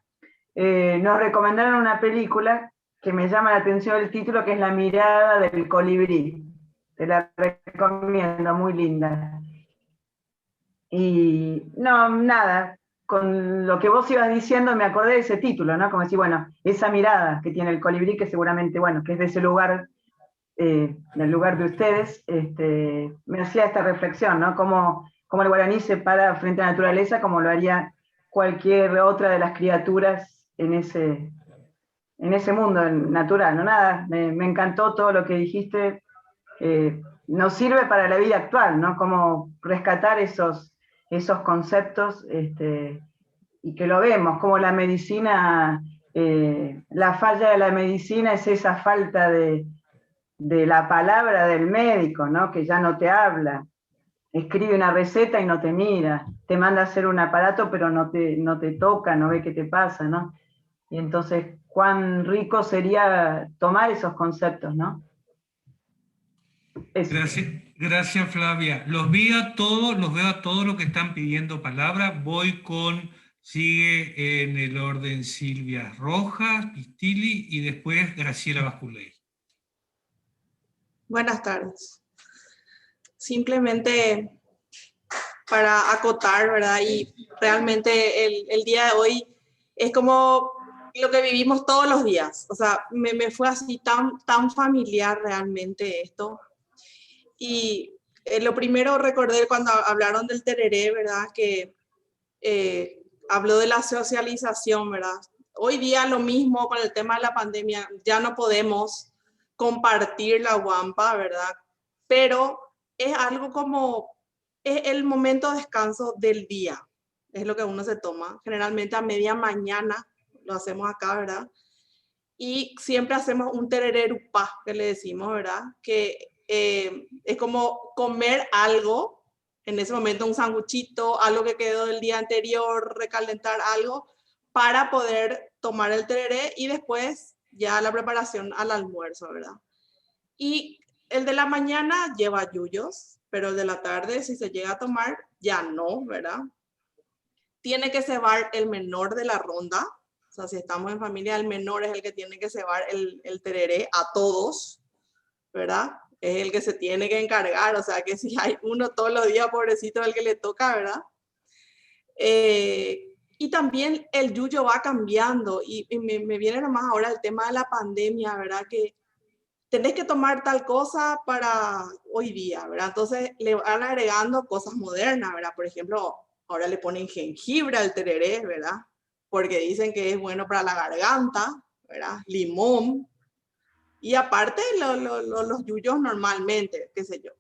nos recomendaron una película que me llama la atención el título, que es La mirada del colibrí. Te la recomiendo, muy linda. Y no, nada, con lo que vos ibas diciendo me acordé de ese título, ¿no? Como decir, bueno, esa mirada que tiene el colibrí, que seguramente, bueno, que es de ese lugar, del lugar de ustedes, me hacía esta reflexión, ¿no? Como el guaraní se para frente a la naturaleza, como lo haría cualquier otra de las criaturas en ese mundo natural, ¿no? Nada, me encantó todo lo que dijiste, nos sirve para la vida actual, ¿no? Como rescatar esos conceptos, y que lo vemos, como la medicina, la falla de la medicina es esa falta de la palabra del médico, ¿no? Que ya no te habla, escribe una receta y no te mira, te manda a hacer un aparato pero no te toca, no ve qué te pasa, ¿no? Y entonces, cuán rico sería tomar esos conceptos, ¿no? Eso. Gracias, Flavia. Los veo a todos los que están pidiendo palabra. Sigue en el orden Silvia Rojas, Pistili y después Graciela Basculey. Buenas tardes. Simplemente para acotar, ¿verdad? Y realmente el día de hoy es como lo que vivimos todos los días. O sea, me fue así tan familiar realmente esto. Y lo primero recordé cuando hablaron del tereré, ¿verdad? Que habló de la socialización, ¿verdad? Hoy día lo mismo con el tema de la pandemia, ya no podemos compartir la guampa, ¿verdad? Pero es algo como, es el momento de descanso del día, es lo que uno se toma, generalmente a media mañana lo hacemos acá, ¿verdad? Y siempre hacemos un terererupá, que le decimos, ¿verdad? Que es como comer algo, en ese momento un sanguchito, algo que quedó del día anterior, recalentar algo, para poder tomar el tereré y después ya la preparación al almuerzo, ¿verdad? Y el de la mañana lleva yuyos, pero el de la tarde, si se llega a tomar, ya no, ¿verdad? Tiene que cebar el menor de la ronda, o sea, si estamos en familia, el menor es el que tiene que cebar el tereré a todos, ¿verdad? Es el que se tiene que encargar, o sea, que si hay uno todos los días, pobrecito, el que le toca, ¿verdad? Y también el yuyo va cambiando, y me viene nomás ahora el tema de la pandemia, ¿verdad? Que tenés que tomar tal cosa para hoy día, ¿verdad? Entonces le van agregando cosas modernas, ¿verdad? Por ejemplo, ahora le ponen jengibre al tereré, ¿verdad? Porque dicen que es bueno para la garganta, ¿verdad? Limón. Y aparte los yuyos normalmente, qué sé yo.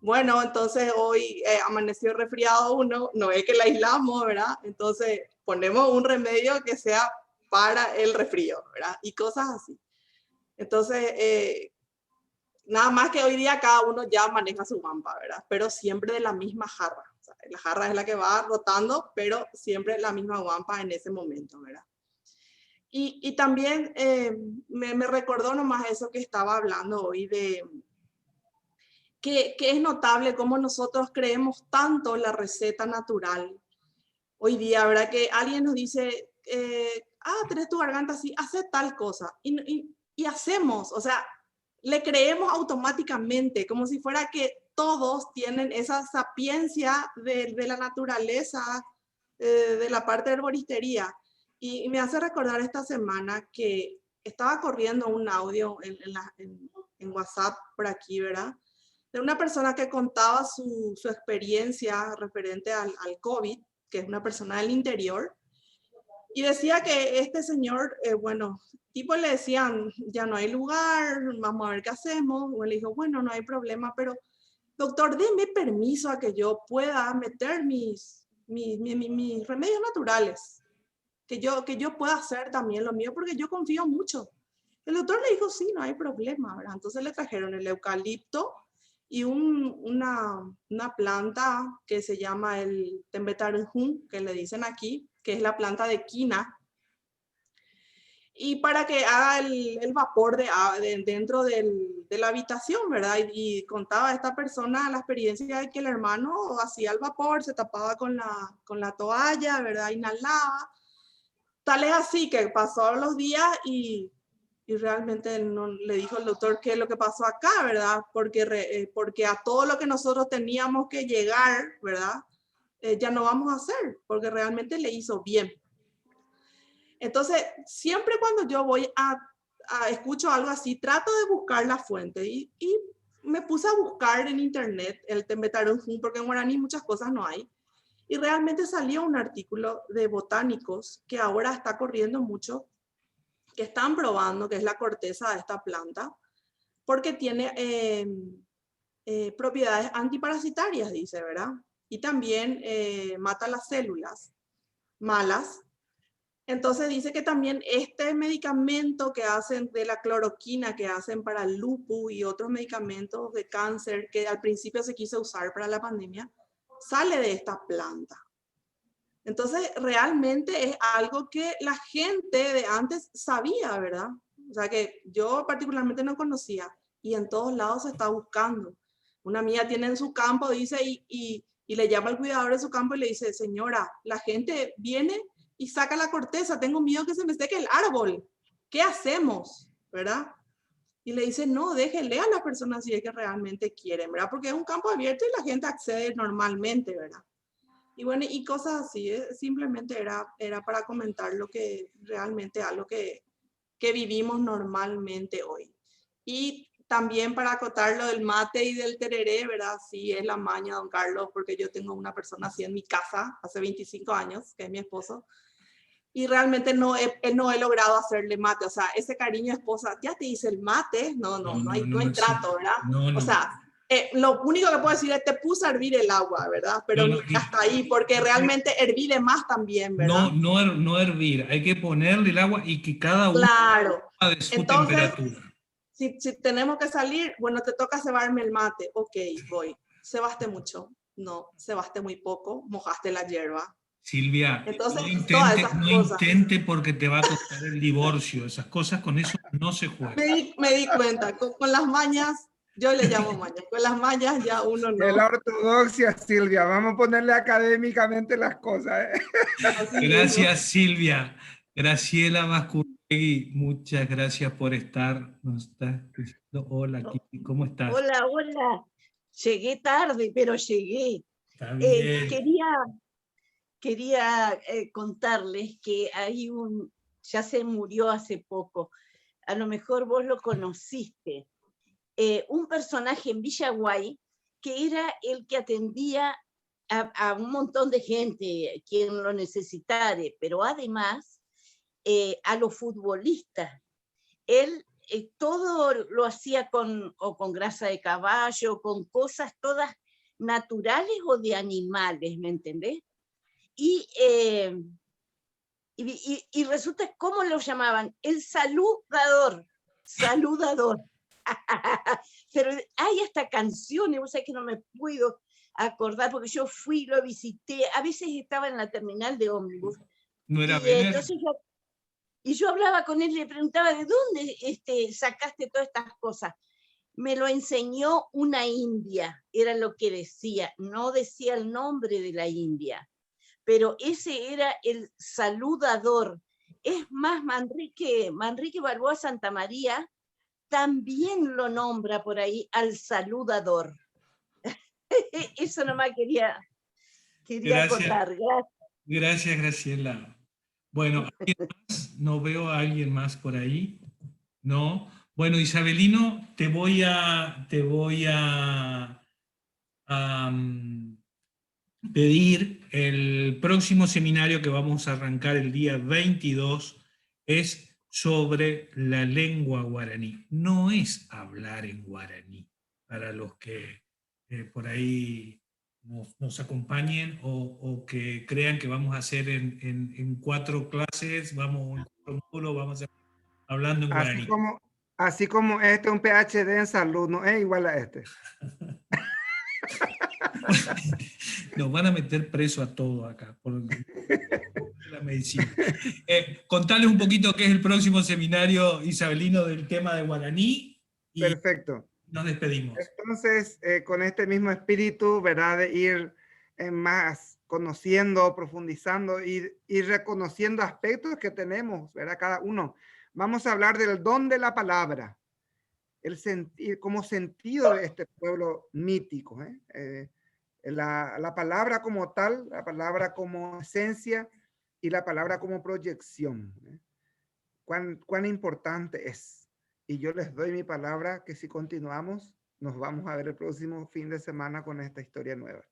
Bueno, entonces hoy amaneció resfriado uno, no es que la aislamos, ¿verdad? Entonces ponemos un remedio que sea para el resfrío, ¿verdad? Y cosas así. Entonces, nada más que hoy día cada uno ya maneja su guampa, ¿verdad? Pero siempre de la misma jarra. O sea, la jarra es la que va rotando, pero siempre la misma guampa en ese momento, ¿verdad? Y también me recordó nomás eso que estaba hablando hoy de que es notable cómo nosotros creemos tanto en la receta natural. Hoy día, ¿verdad? Que alguien nos dice, tenés tu garganta así, hace tal cosa. Y hacemos, o sea, le creemos automáticamente, como si fuera que todos tienen esa sapiencia de la naturaleza, de la parte de herboristería. Y me hace recordar esta semana que estaba corriendo un audio en WhatsApp por aquí, ¿verdad? De una persona que contaba su experiencia referente al COVID, que es una persona del interior, y decía que este señor, bueno, tipo le decían, ya no hay lugar, vamos a ver qué hacemos. O él le dijo, bueno, no hay problema, pero doctor, deme permiso a que yo pueda meter mis remedios naturales, que yo pueda hacer también lo mío, porque yo confío mucho. El doctor le dijo, sí, no hay problema, ¿verdad? Entonces le trajeron el eucalipto y una planta que se llama el Tembetarunjun, que le dicen aquí, que es la planta de quina, y para que haga el vapor dentro de la habitación, ¿verdad? Y contaba esta persona la experiencia de que el hermano hacía el vapor, se tapaba con la toalla, ¿verdad? Inhalaba. Tal es así que pasaron los días y realmente no le dijo el doctor qué es lo que pasó acá, ¿verdad? Porque a todo lo que nosotros teníamos que llegar, ¿verdad? Ya no vamos a hacer, porque realmente le hizo bien. Entonces, siempre cuando yo voy escucho algo así, trato de buscar la fuente y me puse a buscar en internet el Tembetarunjun, porque en guaraní muchas cosas no hay. Y realmente salió un artículo de botánicos que ahora está corriendo mucho, que están probando que es la corteza de esta planta, porque tiene propiedades antiparasitarias, dice, ¿verdad? Y también mata las células malas. Entonces dice que también este medicamento que hacen de la cloroquina, que hacen para el lupus y otros medicamentos de cáncer, que al principio se quiso usar para la pandemia, sale de esta planta. Entonces, realmente es algo que la gente de antes sabía, ¿verdad? O sea, que yo particularmente no conocía y en todos lados se está buscando. Una amiga tiene en su campo, dice, y le llama al cuidador de su campo y le dice, señora, la gente viene y saca la corteza, tengo miedo que se me seque el árbol. ¿Qué hacemos? ¿Verdad? Y le dice, no, déjele a las personas si es que realmente quieren, ¿verdad? Porque es un campo abierto y la gente accede normalmente, ¿verdad? Y bueno, y cosas así, simplemente era para comentar lo que realmente algo que vivimos normalmente hoy. Y también para acotar lo del mate y del tereré, ¿verdad? Sí, es la maña, don Carlos, porque yo tengo una persona así en mi casa hace 25 años, que es mi esposo, y realmente no he logrado hacerle mate. O sea, ese cariño esposa, ya te hice el mate, no hay trato, ¿verdad? No. O sea, lo único que puedo decir es te puse a hervir el agua, ¿verdad? Pero hasta ahí, porque realmente herví de más también, ¿verdad? No hervir, hay que ponerle el agua y que cada uno de su Entonces, temperatura. Si tenemos que salir, bueno, te toca cebarme el mate, ok, voy. ¿Cebaste mucho? No, cebaste muy poco, mojaste la hierba. Silvia, Entonces, no intente porque te va a costar el divorcio. Esas cosas, con eso no se juega. Me di cuenta, con las mañas, yo le llamo mañas, con las mañas ya uno no. Es la ortodoxia, Silvia, vamos a ponerle académicamente las cosas. Gracias, Silvia. Graciela Mascurregui, muchas gracias por estar. Nos está diciendo, hola, Kiki, ¿cómo estás? Hola. Llegué tarde, pero llegué. Está bien. Quería contarles que ya se murió hace poco, a lo mejor vos lo conociste, un personaje en Villaguay que era el que atendía a un montón de gente, quien lo necesitare, pero además a los futbolistas. Él todo lo hacía con grasa de caballo, con cosas todas naturales o de animales, ¿me entendés? Y resulta, ¿cómo lo llamaban? El saludador. Pero hay hasta canciones, vos sabés que no me puedo acordar, porque yo fui, lo visité, a veces estaba en la terminal de ómnibus. ¿No era entonces yo hablaba con él y le preguntaba, ¿de dónde sacaste todas estas cosas? Me lo enseñó una india, era lo que decía, no decía el nombre de la india, pero ese era el saludador. Es más, Manrique Balboa Santamaría también lo nombra por ahí al saludador. Eso nomás quería contar. Gracias, Graciela. Bueno, ¿alguien más? No veo a alguien más por ahí. No. Bueno, Isabelino, te voy a pedir, el próximo seminario que vamos a arrancar el día 22 es sobre la lengua guaraní. No es hablar en guaraní, para los que por ahí nos acompañen o que crean que vamos a hacer en 4 clases, vamos en 4 módulos, vamos a hacer hablando en guaraní. Así como este, un PhD en salud, no es igual a este. Nos van a meter preso a todos acá por la medicina. Contarles un poquito qué es el próximo seminario isabelino del tema de guaraní. Y perfecto. Nos despedimos. Entonces, con este mismo espíritu, ¿verdad? De ir más conociendo, profundizando y reconociendo aspectos que tenemos, ¿verdad? Cada uno. Vamos a hablar del don de la palabra, como sentido de este pueblo mítico. La palabra como tal, la palabra como esencia y la palabra como proyección. Cuán importante es. Y yo les doy mi palabra que si continuamos, nos vamos a ver el próximo fin de semana con esta historia nueva.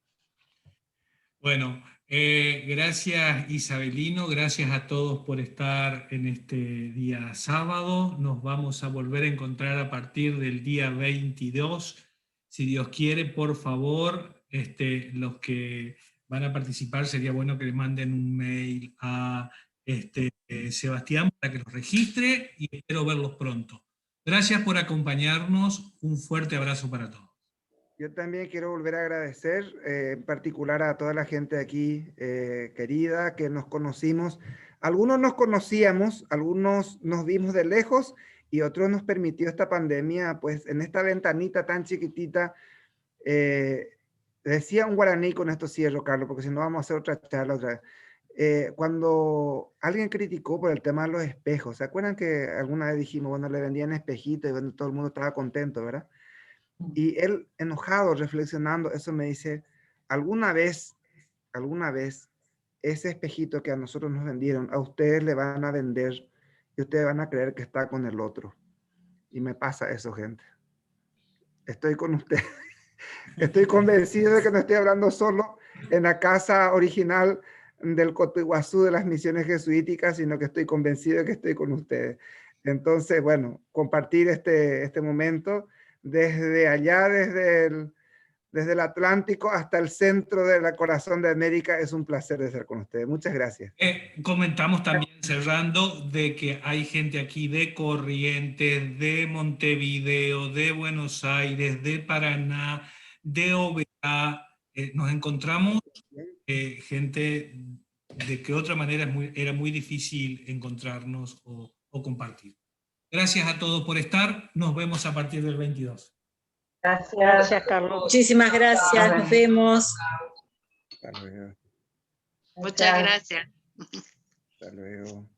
Bueno, gracias Isabelino, gracias a todos por estar en este día sábado. Nos vamos a volver a encontrar a partir del día 22. Si Dios quiere, por favor, los que van a participar, sería bueno que le manden un mail a Sebastián para que los registre y espero verlos pronto. Gracias por acompañarnos, un fuerte abrazo para todos. Yo también quiero volver a agradecer en particular a toda la gente aquí querida que nos conocimos. Algunos nos conocíamos, algunos nos vimos de lejos y otros nos permitió esta pandemia, pues en esta ventanita tan chiquitita. Decía un guaraní, con esto cierro, Carlos, porque si no vamos a hacer otra charla otra vez. Cuando alguien criticó por el tema de los espejos, ¿se acuerdan que alguna vez dijimos, bueno, le vendían espejitos y bueno, todo el mundo estaba contento, ¿verdad? Y él, enojado, reflexionando, eso me dice, alguna vez, ese espejito que a nosotros nos vendieron, a ustedes le van a vender y ustedes van a creer que está con el otro. Y me pasa eso, gente. Estoy con ustedes. Estoy convencido de que no estoy hablando solo en la casa original del Cotuiguazú de las misiones jesuíticas, sino que estoy convencido de que estoy con ustedes. Entonces, bueno, compartir este momento desde allá, desde el Atlántico hasta el centro del corazón de América, es un placer de estar con ustedes. Muchas gracias. Comentamos también, cerrando, de que hay gente aquí de Corrientes, de Montevideo, de Buenos Aires, de Paraná, de Oberá. Nos encontramos gente de que de otra manera era muy difícil encontrarnos o compartir. Gracias a todos por estar. Nos vemos a partir del 22. Gracias, Carlos. Muchísimas gracias. Nos vemos. Hasta luego. Muchas gracias. Hasta luego.